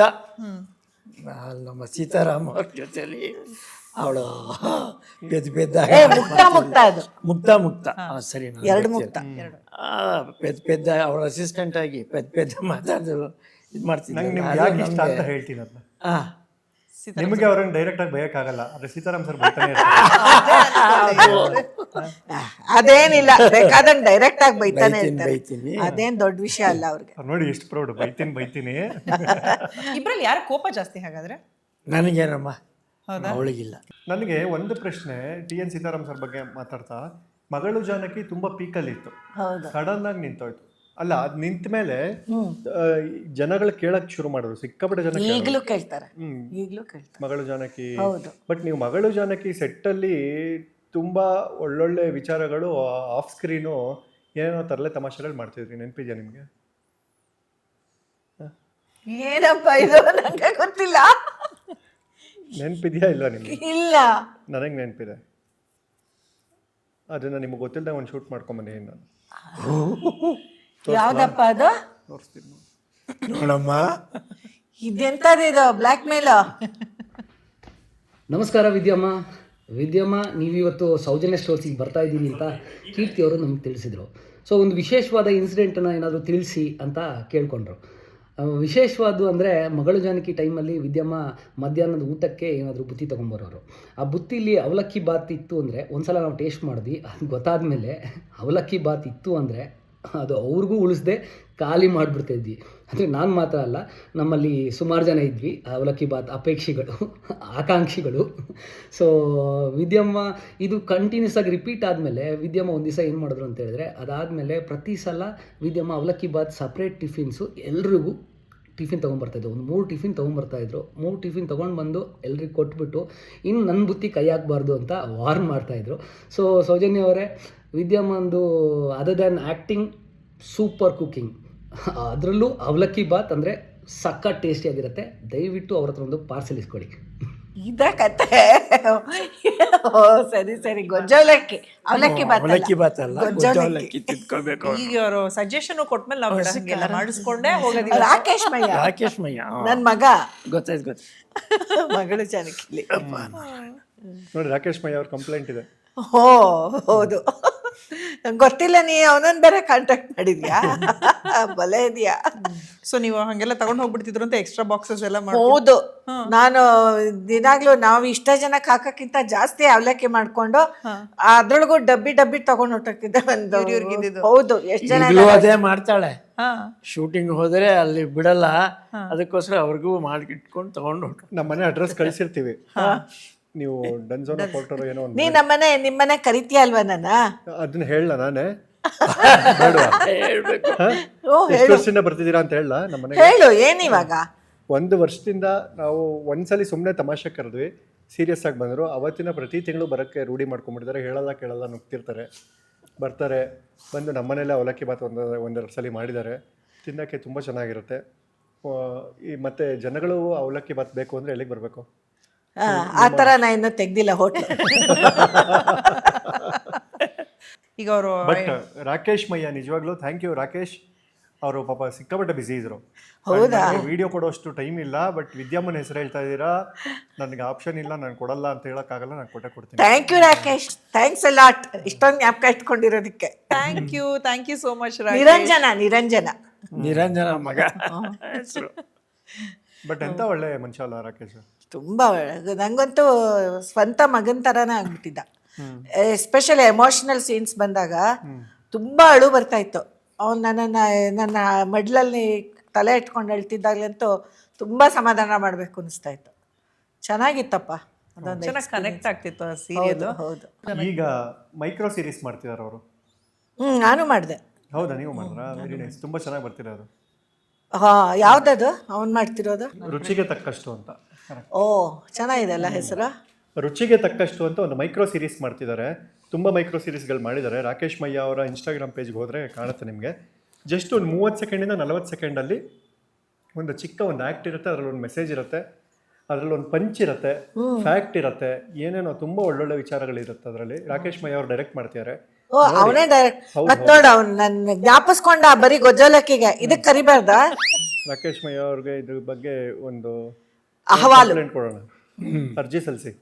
ನಮ್ಮ ಸೀತಾರಾಮ್ ಅವ್ರ ಜೊತೆಲಿ ಅವಳು ಪೆದ್ದ ಪೆದ್ದ ಮುಕ್ತ ಸರಿ, ಎರಡು ಮುಕ್ತ, ಪೆದ್ದ ಅವಳ ಅಸಿಸ್ಟೆಂಟ್ ಆಗಿ ಪೆದ್ದ ಮಾತಾಡಿದ್ರು ಇದು ಮಾಡ್ತೀನಿ. ನಂಗೆ ನಿಮ್ಗೆ ಯಾಕೆ ಇಷ್ಟ ಅಂತ ಹೇಳ್ತೀನಿ ಅದನ್ನ. ನಿಮಗೆ ಅವ್ರನ್ನ ಡೈರೆಕ್ಟ್ ಆಗಿ ಬಯಕಾಗಲ್ಲ, ಆದ್ರೆ ಸೀತಾರಾಮ್ ಸರ್ ಬೈತಾನೆ ಅದೇನಿಲ್ಲ, ಬೇಕಾದಂಗೆ ಡೈರೆಕ್ಟ್ ಆಗಿ ಬೈತಾನೆ ಇರ್ತಾರೆ. ಬೈತೀನಿ. ಅದೇನ್ ದೊಡ್ಡ ವಿಷಯ ಅಲ್ಲ ಅವ್ರಿಗೆ. ನೋಡಿ ಎಷ್ಟು ಪ್ರೌಡ್. ಬೈತೀನಿ. ಇಬ್ರಲ್ಲಿ ಯಾರು ಕೋಪ ಜಾಸ್ತಿ ಹಾಗಾದ್ರೆ? ನನಗೇನಮ್ಮ, ಅವಳಿಗಿಲ್ಲ. ನನಗೆ ಒಂದು ಪ್ರಶ್ನೆ, ಟಿ.ಎನ್. ಸೀತಾರಾಮ್ ಸರ್ ಬಗ್ಗೆ ಮಾತಾಡ್ತಾ, ಮಗಳು ಜಾನಕಿ ತುಂಬಾ ಪೀಕಲ್ಲಿ ಇತ್ತು, ಸಡನ್ ಆಗಿ ನಿಂತೋಯ್ತು. ಅಲ್ಲ, ಅದ್ ನಿಂತ ಮೇಲೆ ಜನಗಳು ಕೇಳಕ್ ಶುರು ಮಾಡಿದ್ರು, ಸಿಕ್ಕಾಪಟ್ಟೆ ಜನ ಈಗಲೂ ಕೇಳ್ತಾರೆ, ಈಗಲೂ ಕೇಳ್ತಾರೆ ಮಗಳು ಜಾನಕಿ. ಬಟ್ ನೀವು ಮಗಳು ಜಾನಕಿ ಸೆಟ್ ಅಲ್ಲಿ ತುಂಬಾ ಒಳ್ಳೊಳ್ಳೆ ವಿಚಾರಗಳು, ಆಫ್ ಸ್ಕ್ರೀನು ಏನೋ ತರಲೆ ತಮಾಷೆಗಳು ಮಾಡ್ತಿದ್ರಿ, ನೆನಪಿದ್ಯಾ ನಿಮ್ಗೆ? ಏನಪ್ಪ ಇದು, ನಂಗೆ ಗೊತ್ತಿಲ್ಲ. ನೆನಪಿದ್ಯಾ ಇಲ್ವಾ ನಿಮ್ಗೆ? ಇಲ್ಲ, ನನಗೆ ನೆನಪಿದೆ. ಅದನ್ನ ನಿಮಗೆ ಗೊತ್ತಿಲ್ಲದೆ ಒಂದು ಶೂಟ್ ಮಾಡ್ಕೊಂಬಂದೆ ನಾನು. ಯಾವ್ದಪ್ಪ ಅದು? ತೋರಿಸ್ತೀನಿ ನೋಡಮ್ಮ. ಇದೆಂತದಿದು, ಬ್ಲ್ಯಾಕ್ ಮೇಲ್? ನಮಸ್ಕಾರ ವಿದ್ಯಮ್ಮ. ವಿದ್ಯಮ್ಮ, ನೀವಿವತ್ತು ಸೌಜನ್ಯ ಸ್ಟೋರ್ಸಿಗೆ ಬರ್ತಾ ಇದ್ದೀನಿ ಅಂತ ಕೀರ್ತಿ ಅವರು ನಮ್ಗೆ ತಿಳಿಸಿದರು. ಸೊ ಒಂದು ವಿಶೇಷವಾದ ಇನ್ಸಿಡೆಂಟನ್ನು ಏನಾದರೂ ತಿಳಿಸಿ ಅಂತ ಕೇಳಿಕೊಂಡ್ರು. ವಿಶೇಷವಾದ್ದು ಅಂದರೆ, ಮಗಳು ಜಾನಕಿ ಟೈಮಲ್ಲಿ ವಿದ್ಯಮ್ಮ ಮಧ್ಯಾಹ್ನದ ಊಟಕ್ಕೆ ಏನಾದರೂ ಬುತ್ತಿ ತೊಗೊಂಬರೋರು. ಆ ಬುತ್ತಿಲಿ ಅವಲಕ್ಕಿ ಬಾತ್ ಇತ್ತು ಅಂದರೆ, ಒಂದು ಸಲ ನಾವು ಟೇಸ್ಟ್ ಮಾಡಿದ್ವಿ, ಅದು ಗೊತ್ತಾದಮೇಲೆ ಅವಲಕ್ಕಿ ಬಾತ್ ಇತ್ತು ಅಂದರೆ ಅದು ಅವ್ರಿಗೂ ಉಳಿಸ್ದೆ ಖಾಲಿ ಮಾಡಿಬಿಡ್ತಾಯಿದ್ವಿ. ಅಂದರೆ ನಾನು ಮಾತ್ರ ಅಲ್ಲ, ನಮ್ಮಲ್ಲಿ ಸುಮಾರು ಜನ ಇದ್ವಿ ಅವಲಕ್ಕಿ ಬಾತ್ ಅಪೇಕ್ಷಿಗಳು, ಆಕಾಂಕ್ಷಿಗಳು. ಸೊ ವಿದ್ಯಮ್ಮ ಇದು ಕಂಟಿನ್ಯೂಸ್ ಆಗಿ ರಿಪೀಟ್ ಆದಮೇಲೆ ವಿದ್ಯಮ್ಮ ಒಂದು ದಿವಸ ಏನು ಮಾಡಿದ್ರು ಅಂತ ಹೇಳಿದ್ರೆ, ಅದಾದಮೇಲೆ ಪ್ರತಿ ಸಲ ವಿದ್ಯಮ್ಮ ಅವಲಕ್ಕಿ ಬಾತ್ ಸಪ್ರೇಟ್ ಟಿಫಿನ್ಸು ಎಲ್ರಿಗೂ ಟಿಫಿನ್ ತೊಗೊಂಬರ್ತಾಯಿದ್ರು. ಒಂದು 3 ಟಿಫಿನ್ ತೊಗೊಂಬರ್ತಾಯಿದ್ರು. 3 ಟಿಫಿನ್ ತೊಗೊಂಡು ಬಂದು ಎಲ್ರಿಗೂ ಕೊಟ್ಬಿಟ್ಟು ಇನ್ನು ನನ್ನ ಬುತ್ತಿ ಕೈ ಹಾಕಬಾರ್ದು ಅಂತ ವಾರ್ನ್ ಮಾಡ್ತಾಯಿದ್ರು. ಸೊ ಸೌಜನ್ಯ ಅವರೇ, ವಿದ್ಯಮ್ಮಂದು other than acting, super cooking, ಅದರಲ್ಲೂ ಅವಲಕ್ಕಿ ಬಾತ್ ಅಂದರೆ ಸಖತ್ ಟೇಸ್ಟಿಯಾಗಿರುತ್ತೆ. ದಯವಿಟ್ಟು ಅವ್ರ ಹತ್ರ ಒಂದು ಪಾರ್ಸೆಲ್ ಇಸ್ಕೊಡಿ. ಇದ ಕತೆ. ಓ ಸರಿ ಸರಿ, ಗೊಜ್ಜವಲಕ್ಕಿ, ಅವಲಕ್ಕಿ ಬಾತ್ ಅಲ್ಲ, ಗೊಜ್ಜವಲಕ್ಕಿ ತಿನ್ಕೋಬೇಕು. ಈಗ ಅವರು ಸಜೆಷನ್ ಕೊಟ್ಮೇಲೆ ನಾವು ಎಲ್ಲ ಮಾಡಿಸ್ಕೊಂಡೆ ಹೋಗೋದು. ರಾಕೇಶ್ ಮಯ್ಯ ನನ್ನ ಮಗ, ಗೊತ್ತಾಯ್ತು. ಮಗಳು ಜಾನಕಿಲಿ ನೋಡಿ, ರಾಕೇಶ್ ಮಯ್ಯ ಅವ್ರ ಕಂಪ್ಲೇಂಟ್ ಇದೆ. ಓ ಹೌದು, ನಂಗೆ ಗೊತ್ತಿಲ್ಲ. ನೀ ಅವನನ್ನ ಬೇರೆ ಕಾಂಟ್ಯಾಕ್ಟ್ ಮಾಡಿದ್ಯಾ? ಬಲೆ ಇದೆಯಾ? ಸೊ ನೀವು ಹಂಗೆಲ್ಲ ತಗೊಂಡು ಹೋಗ್ಬಿಡ್ತಿದ್ರು ಅಂತ ಎಕ್ಸ್ಟ್ರಾ ಬಾಕ್ಸಸ್ ಎಲ್ಲ ಹೌದು. ನಾನು ದಿನಾಗ್ಲೂ ನಾವು ಇಷ್ಟ ಜನಕ್ಕೆ ಹಾಕಕ್ಕಿಂತ ಜಾಸ್ತಿ ಅವಲಕ್ಕಿ ಮಾಡ್ಕೊಂಡು ಅದ್ರೊಳಗೂ ಡಬ್ಬಿ ತಗೊಂಡು ಹೊಟ್ಟೋಗ್ತಿದ್ದೆ. ಹೌದು, ಎಷ್ಟು ಜನ ಅದೇ ಮಾಡ್ತಾಳೆ. ಶೂಟಿಂಗ್ ಹೋದ್ರೆ ಅಲ್ಲಿ ಬಿಡಲ್ಲ, ಅದಕ್ಕೋಸ್ಕರ ಅವ್ರಿಗೂ ಮಾಡಿಟ್ಕೊಂಡು ತಗೊಂಡು ನಮ್ಮ ಮನೆ ಅಡ್ರೆಸ್ ಕಳಿಸಿರ್ತೀವಿ, ನೀವು ಡನ್ಸೋನ ಫೋಟೋ ಏನೋ ಒಂದು. ನೀ ನಿಮ್ಮನೆ ಕರಿತೀಯ ಅಲ್ವಾ? ನನ್ನ ಅದನ್ನ ಹೇಳ, ನಾನೇ ಎಷ್ಟು ವರ್ಷದಿಂದ ಬರ್ತಿದ್ದೀರಾ ಅಂತ ಹೇಳ. ನಮ್ಮನೆ ಹೇಳು, ಏನಿವಾಗ 1 ವರ್ಷದಿಂದ ನಾವು ಒಂದ್ಸಲಿ ಸುಮ್ಮನೆ ತಮಾಷೆ ಕರೆದ್ವಿ, ಸೀರಿಯಸ್ ಆಗಿ ಬಂದರು. ಅವತ್ತಿನ ಪ್ರತಿ ತಿಂಗಳು ಬರೋಕ್ಕೆ ರೂಢಿ ಮಾಡ್ಕೊಂಡ್ಬಿಟ್ಟಿದ್ದಾರೆ. ಹೇಳಲ್ಲ ಕೇಳಲ್ಲ ನುಗ್ತಿರ್ತಾರೆ, ಬರ್ತಾರೆ. ಬಂದು ನಮ್ಮನೇಲೆ ಅವಲಕ್ಕಿ ಬಾತ್ ಒಂದೆರಡು ಸಲ ಮಾಡಿದ್ದಾರೆ. ತಿನ್ನೋಕ್ಕೆ ತುಂಬ ಚೆನ್ನಾಗಿರುತ್ತೆ. ಈ ಮತ್ತೆ ಜನಗಳು ಅವಲಕ್ಕಿ ಬಾತ್ ಬೇಕು ಅಂದರೆ ಎಲ್ಲಿಗೆ ಬರಬೇಕು? ಆ ಥರ ನಾ ಇನ್ನೂ ತೆಗ್ದಿಲ್ಲ ಹೋಟ್ಲು. ಈಗ ಅವರು ಬಟ್ ರಾಕೇಶ್ ಮಯ್ಯ ನಿಜವಾಗ್ಲೂ ಥ್ಯಾಂಕ್ ಯು ರಾಕೇಶ್. ಅವರು ಪಾಪ ಸಿಕ್ಕಾಪಟ್ಟೆ ಬಿಸಿ ಇದ್ರು. ಹೌದಾ? ವಿಡಿಯೋ ಕೊಡೋಷ್ಟು ಟೈಮ್ ಇಲ್ಲ. ಬಟ್ ವಿದ್ಯಾಮನ್ ಹೆಸರು ಹೇಳ್ತಾ ಇದ್ದೀರಾ, ನನಗೆ ಆಪ್ಷನ್ ಇಲ್ಲ, ನಾನು ಕೊಡಲ್ಲ ಅಂತ ಹೇಳಕ್ಕಾಗಲ್ಲ, ನಾನು ಕೊಡ್ತೀನಿ. Thank you Rakesh, thanks lot ಇಷ್ಟೊಂದು ಜ್ಞಾಪಕ ಇಟ್ಕೊಂಡಿರೋದಕ್ಕೆ. Thank you so much. Niranjana ಮಗ ಹೆಸರು. ಬಟ್ ಎಂತ ಒಳ್ಳೆ ಮನುಷ್ಯ ಅಲ್ಲ ರಾಕೇಶ್. ತುಂಬಾ ಒಳ್ಳೆ, ನಂಗಂತೂ ಸ್ವಂತ ಮಗನ ಥರನೇ ಆಗ್ಬಿಟ್ಟಿದ್ದ. ಎಸ್ಪೆಷಲಿ ಎಮೋಷನಲ್ ಸೀನ್ಸ್ ಬಂದಾಗ ತುಂಬಾ ಅಳು ಬರ್ತಾ ಇತ್ತು. ಅವ್ನು ನನ್ನ ಮಡ್ಲಲ್ಲಿ ತಲೆ ಇಟ್ಕೊಂಡು ಅಳ್ತಿದ್ದಾಗಲಂತೂ ತುಂಬಾ ಸಮಾಧಾನ ಮಾಡಬೇಕು ಅನಿಸ್ತಾ ಇತ್ತು. ಚೆನ್ನಾಗಿತ್ತಪ್ಪ, ಅದೊಂದು ಚೆನ್ನಾಗಿ ಕನೆಕ್ಟ್ ಆಗ್ತಿತ್ತು ಆ ಸೀರಿಯಲ್. ಹೌದು. ಈಗ ಮೈಕ್ರೋ ಸೀರೀಸ್ ಮಾಡ್ತಿದಾರೆ ಅವರು. ನಾನು ಮಾಡಿದೆ. ಹೌದಾ, ನೀವು ಮಾಡಿದ್ರಾ? ವೆರಿ ನೈಸ್, ತುಂಬಾ ಚೆನ್ನಾಗಿ ಬರ್ತಿರೋದು. ಯಾವ್ದದು ಅವ್ನು ಮಾಡ್ತಿರೋದು? ರುಚಿಗೆ ತಕ್ಕಷ್ಟು ಅಂತ. ಓ, ಚೆನ್ನಾಗಿದೆ ಅಲ್ಲ ಹೆಸರು. ರುಚಿಗೆ ತಕ್ಕಷ್ಟು ಅಂತ ಒಂದು ಮೈಕ್ರೋ ಸೀರೀಸ್ ಮಾಡ್ತಿದ್ದಾರೆ. ತುಂಬ ಮೈಕ್ರೋ ಸೀರೀಸ್ಗಳು ಮಾಡಿದ್ದಾರೆ. ರಾಕೇಶ್ ಮಯ್ಯ ಅವರ ಇನ್ಸ್ಟಾಗ್ರಾಮ್ ಪೇಜ್ಗೆ ಹೋದರೆ ಕಾಣುತ್ತೆ ನಿಮಗೆ. ಜಸ್ಟ್ ಒಂದು 30 ಸೆಕೆಂಡಿಂದ 40 ಸೆಕೆಂಡಲ್ಲಿ ಒಂದು ಚಿಕ್ಕ ಒಂದು ಆ್ಯಕ್ಟ್ ಇರುತ್ತೆ, ಅದರಲ್ಲಿ ಒಂದು ಮೆಸೇಜ್ ಇರುತ್ತೆ, ಅದರಲ್ಲಿ ಒಂದು ಪಂಚ್ ಇರುತ್ತೆ, ಫ್ಯಾಕ್ಟ್ ಇರುತ್ತೆ, ಏನೇನೋ ತುಂಬ ಒಳ್ಳೊಳ್ಳೆ ವಿಚಾರಗಳಿರುತ್ತೆ ಅದರಲ್ಲಿ. ರಾಕೇಶ್ ಮಯ್ಯ ಅವರು ಡೈರೆಕ್ಟ್ ಮಾಡ್ತಿದ್ದಾರೆ. ಓ, ಅವನೇ ಡೈರೆಕ್ಟ್. ಮತ್ ನೋಡ, ಅವ್ನು ನನ್ನ ಜ್ಞಾಪಿಸ್ಕೊಂಡ ಬರೀ ಗೊಜ್ಜಲಕ್ಕಿಗೆ ಇದಕ್ಕೆ ಕರಿಬಾರ್ದ? ರಾಕೇಶ್ ಮಯ್ಯ ಅವ್ರಿಗೆ ಇದ್ರ ಬಗ್ಗೆ ಒಂದು ಅಹವಾಲು ಕಂಪ್ಲೇಂಟ್ ಕೊಡೋಣ, ಅರ್ಜಿ ಸಲ್ಲಿಸಿ.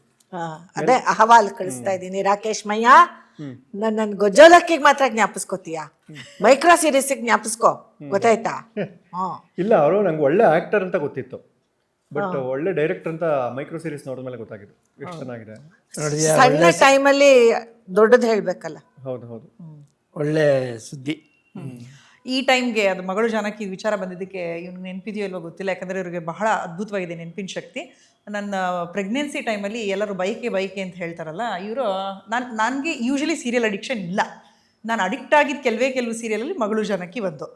ಅದೇ ಅಹವಾಲು ಕಳಿಸ್ತಾ ಇದ್ದೀನಿ. ರಾಕೇಶ್ ಮಯ್ಯ, ನನ್ನ ಗೊಜ್ಜೋಲಕ್ಕಿಗೆ ಮಾತ್ರ ಜ್ಞಾಪಿಸ್ಕೋತೀಯ, ಮೈಕ್ರೋ ಸೀರೀಸಿಗೆ ಜ್ಞಾಪಿಸ್ಕೋ, ಗೊತ್ತಾಯ್ತಾ? ಇಲ್ಲ, ಅವರು ನಂಗೆ ಒಳ್ಳೆ ಆಕ್ಟರ್ ಅಂತ ಗೊತ್ತಿತ್ತು, ಬಟ್ ಒಳ್ಳೆ ಡೈರೆಕ್ಟರ್ ಅಂತ ಮೈಕ್ರೋ ಸೀರೀಸ್ ನೋಡಿದ್ಮೇಲೆ ಗೊತ್ತಾಗಿದ್ದು. ಎಷ್ಟು ಚೆನ್ನಾಗಿದೆ. ಸಣ್ಣ ಟೈಮಲ್ಲಿ ದೊಡ್ಡದು ಹೇಳ್ಬೇಕಲ್ಲ. ಹೌದು ಹೌದು, ಒಳ್ಳೆ ಸುದ್ದಿ. ಈ ಟೈಮ್ಗೆ ಅದು ಮಗಳು ಜಾನಕಿ ವಿಚಾರ ಬಂದಿದ್ದಕ್ಕೆ ಇವ್ನಿಗೆ ನೆನಪಿದೆಯೋ ಇಲ್ವೋ ಗೊತ್ತಿಲ್ಲ, ಯಾಕಂದರೆ ಇವ್ರಿಗೆ ಬಹಳ ಅದ್ಭುತವಾಗಿದೆ ನೆನಪಿನ ಶಕ್ತಿ. ನನ್ನ ಪ್ರೆಗ್ನೆನ್ಸಿ ಟೈಮಲ್ಲಿ ಎಲ್ಲರೂ ಬೈಕೆ ಅಂತ ಹೇಳ್ತಾರಲ್ಲ, ಇವರು ನನಗೆ ಯೂಶಲಿ ಸೀರಿಯಲ್ ಅಡಿಕ್ಷನ್ ಇಲ್ಲ. ನಾನು ಅಡಿಕ್ಟ್ ಆಗಿದ್ದು ಕೆಲವು ಸೀರಿಯಲಲ್ಲಿ ಮಗಳು ಜಾನಕಿ ಒಂದು.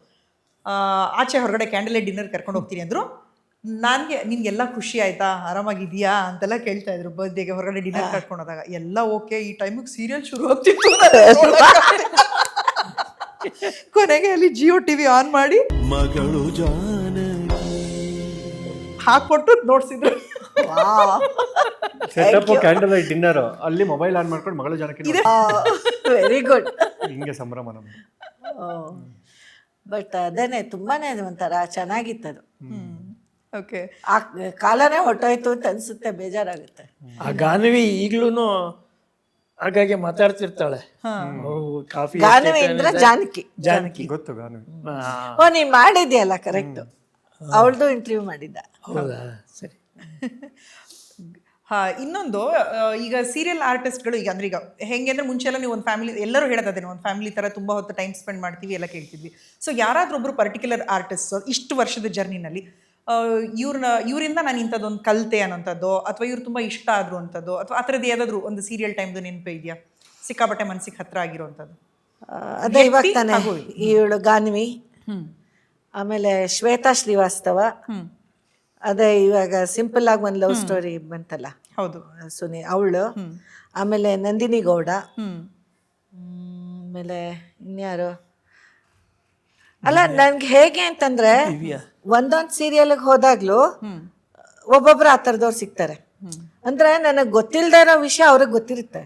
ಆಚೆ ಹೊರಗಡೆ ಕ್ಯಾಂಡಲ್ ಲೈಟ್ ಡಿನ್ನರ್ ಕರ್ಕೊಂಡು ಹೋಗ್ತೀನಿ ಅಂದರು. ನಿನ್ಗೆಲ್ಲ ಖುಷಿ ಆಯ್ತಾ, ಆರಾಮಾಗಿದೆಯಾ ಅಂತೆಲ್ಲ ಕೇಳ್ತಾ ಇದ್ರು. ಬರ್ತ್ಡೇಗೆ ಹೊರಗಡೆ ಡಿನ್ನರ್ ಕರ್ಕೊಂಡು ಹೋದಾಗ ಎಲ್ಲ ಓಕೆ. ಈ ಟೈಮಿಗೆ ಸೀರಿಯಲ್ ಶುರು ಆಗ್ತಿತ್ತು. ಕೊನೆಗೆ ಅಲ್ಲಿ ಜಿಯೋ ಟಿವಿ ಆನ್ ಮಾಡಿ ಮಗಳು ಜಾನಕಿ ಹಾಕೊಟ್ಟು ನೋಡ್ಸಿದ್ರು. ಸೆಟಪ್ ಕ್ಯಾಂಡಲ್ ಲೈಟ್ ಡಿನ್ನರ್, ಅಲ್ಲಿ ಮೊಬೈಲ್ ಆನ್ ಮಾಡ್ಕೊಂಡು ಮಗಳು ಜಾನಕಿ. Very good. ಹಿಂಗೆ ಸಂಭ್ರಮ ನಮ್ಗೆ. ಬಟ್ ಅದೇನೆ ತುಂಬಾನೇ ಒಂಥರ ಚೆನ್ನಾಗಿತ್ತದು. ಓಕೆ, ಆ ಕಾಲನೇ ಹೊಟ್ಟೋಯ್ತು ಅಂತ ಅನ್ಸುತ್ತೆ, ಬೇಜಾರಾಗುತ್ತೆ. ಆ ಗಾನವಿ ಈಗ್ಲೂ ಹಾಗಾಗಿ ಮಾತಾಡ್ತಿರ್ತಾಳೆ. ಕಾಫಿ ಗಾನವಿ ಅಂದ್ರೆ ಜಾನಕಿ. ಗೊತ್ತು ಗಾನವಿ. ಓ, ನೀನ್ ಮಾಡಿದ್ಯಲ್ಲ, ಕರೆಕ್ಟ್. ಅವಳದು ಇಂಟರ್ವ್ಯೂ ಮಾಡಿದ್ದ. ಹೌದಾ, ಸರಿ. ಇನ್ನೊಂದು, ಈಗ ಸೀರಿಯಲ್ ಆರ್ಟಿಸ್ಟ್ಗಳು ಈಗ ಹೆಂಗೆ ಅಂದರೆ ಮುಂಚೆ ಎಲ್ಲ ನೀವು ಒಂದು ಫ್ಯಾಮಿಲಿ, ಎಲ್ಲರೂ ಹೇಳೋದೇನೋ ಒಂದು ಫ್ಯಾಮಿಲಿ ಥರ ತುಂಬ ಹೊತ್ತು ಟೈಮ್ ಸ್ಪೆಂಡ್ ಮಾಡ್ತೀವಿ ಎಲ್ಲ ಕೇಳ್ತಿದ್ವಿ. ಸೊ ಯಾರಾದ್ರೂ ಒಬ್ರು ಪರ್ಟಿಕ್ಯುಲರ್ ಆರ್ಟಿಸ್ಟ್ ಇಷ್ಟು ವರ್ಷದ ಜರ್ನಿನಲ್ಲಿ ಇವರಿಂದ ನಾನು ಇಂಥದ್ದೊಂದು ಕಲಿತೆ ಅನ್ನೋಂಥದ್ದು, ಅಥವಾ ಇವ್ರು ತುಂಬ ಇಷ್ಟ ಆದ್ರು ಅಂಥದ್ದು, ಅಥವಾ ಆ ಥರದ್ದು ಯಾವುದಾದ್ರು ಒಂದು ಸೀರಿಯಲ್ ಟೈಮ್ದು ನೆನಪು ಇದೆಯಾ, ಸಿಕ್ಕಾಪಟ್ಟೆ ಮನಸ್ಸಿಗೆ ಹತ್ರ ಆಗಿರೋವಂಥದ್ದು? ಅದೇ ಇವಾಗ ತಾನೆ ಇವಳು ಗಾನ್ವಿ, ಆಮೇಲೆ ಶ್ವೇತಾ ಶ್ರೀವಾಸ್ತವ, ಅದೇ ಇವಾಗ ಸಿಂಪಲ್ ಆಗಿ ಒಂದು ಲವ್ ಸ್ಟೋರಿ ಬಂತಲ್ಲ, ಹೌದು, ಸುನಿ ಅವಳು, ಆಮೇಲೆ ನಂದಿನಿ ಗೌಡ, ಆಮೇಲೆ ಇನ್ಯಾರು. ಅಲ್ಲ, ನನ್ಗೆ ಹೇಗೆ ಅಂತಂದ್ರೆ ಒಂದೊಂದು ಸೀರಿಯಲ್ಗೆ ಹೋದಾಗ್ಲೂ ಒಬ್ಬೊಬ್ರು ಆ ಥರದವ್ರು ಸಿಗ್ತಾರೆ. ಅಂದ್ರೆ ನನಗೆ ಗೊತ್ತಿಲ್ಲದೆ ಇರೋ ವಿಷಯ ಅವ್ರಿಗೆ ಗೊತ್ತಿರುತ್ತೆ.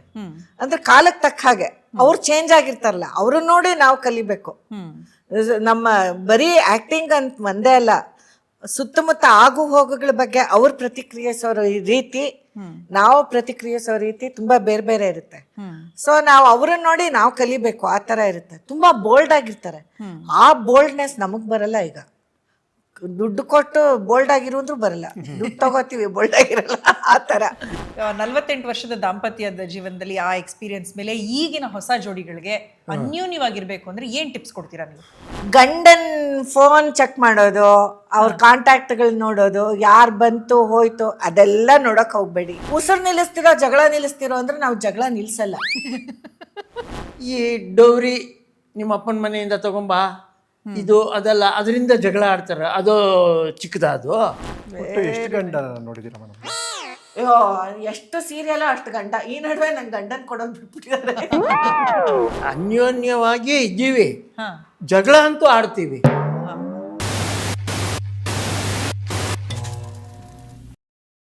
ಅಂದ್ರೆ ಕಾಲಕ್ಕೆ ತಕ್ಕ ಹಾಗೆ ಅವ್ರು ಚೇಂಜ್ ಆಗಿರ್ತಾರಲ್ಲ, ಅವ್ರನ್ನ ನೋಡಿ ನಾವು ಕಲಿಬೇಕು. ನಮ್ಮ ಬರೀ ಆಕ್ಟಿಂಗ್ ಅಂತ ಒಂದೇ ಅಲ್ಲ, ಸುತ್ತಮುತ್ತ ಆಗು ಹೋಗುಗಳ ಬಗ್ಗೆ ಅವ್ರು ಪ್ರತಿಕ್ರಿಯಿಸೋ ರೀತಿ, ನಾವು ಪ್ರತಿಕ್ರಿಯಿಸೋ ರೀತಿ ತುಂಬಾ ಬೇರೆ ಬೇರೆ ಇರುತ್ತೆ. ಸೊ ನಾವು ಅವ್ರನ್ನ ನೋಡಿ ನಾವು ಕಲಿಬೇಕು, ಆ ತರ ಇರುತ್ತೆ. ತುಂಬಾ ಬೋಲ್ಡ್ ಆಗಿರ್ತಾರೆ. ಆ ಬೋಲ್ಡ್ನೆಸ್ ನಮಗ್ ಬರಲ್ಲ. ಈಗ ದುಡ್ಡು ಕೊಟ್ಟು ಬೋಲ್ಡ್ ಆಗಿರೋದ್ರು ಬರಲ್ಲ, ದುಡ್ಡು ತಗೋತೀವಿ, ಬೋಲ್ಡ್ ಆಗಿರಲ್ಲ. ಆ ತರ 48 ವರ್ಷದ ದಾಂಪತ್ಯದ ಜೀವನದಲ್ಲಿ ಆ ಎಕ್ಸ್ಪೀರಿಯನ್ಸ್ ಮೇಲೆ ಈಗಿನ ಹೊಸ ಜೋಡಿಗಳಿಗೆ ಅನ್ಯೂನ್ಯವಾಗಿರ್ಬೇಕು ಅಂದ್ರೆ ಏನ್ ಟಿಪ್ಸ್ ಕೊಡ್ತೀರಾ ನೀವು? ಗಂಡನ್ ಫೋನ್ ಚೆಕ್ ಮಾಡೋದು, ಅವ್ರ ಕಾಂಟ್ಯಾಕ್ಟ್ಗಳು ನೋಡೋದು, ಯಾರು ಬಂತು ಹೋಯ್ತು ಅದೆಲ್ಲ ನೋಡಕ್ ಹೋಗ್ಬೇಡಿ. ಉಸಿರು ನಿಲ್ಲಿಸ್ತಿರೋ, ಜಗಳ ನಿಲ್ಲಿಸ್ತಿರೋ ಅಂದ್ರೆ ನಾವು ಜಗಳ ನಿಲ್ಸಲ್ಲ. ಈ ಡೌರಿ ನಿಮ್ಮ ಅಪ್ಪನ ಮನೆಯಿಂದ ತಗೊಂಬಾ, ಇದು ಅದಲ್ಲ, ಅದರಿಂದ ಜಗಳ ಆಡ್ತಾರ, ಅದು ಚಿಕ್ಕದ? ಅದು ಎಷ್ಟು ಗಂಡ ನೋಡಿದ್ದೀರಾ ಮೇಡಮ್? ಅಯ್ಯೋ, ಎಷ್ಟು ಸೀರಿಯಲ್ ಅಷ್ಟು ಗಂಡ. ಈ ನಡುವೆ ನನ್ ಗಂಡನ್ ಕೊಡೋದು ಬಿಟ್ಬಿಟ್ಟಿದ್ದಾರೆ. ಅನ್ಯೋನ್ಯವಾಗಿ ಇದ್ದೀವಿ, ಜಗಳ ಅಂತೂ ಆಡ್ತೀವಿ.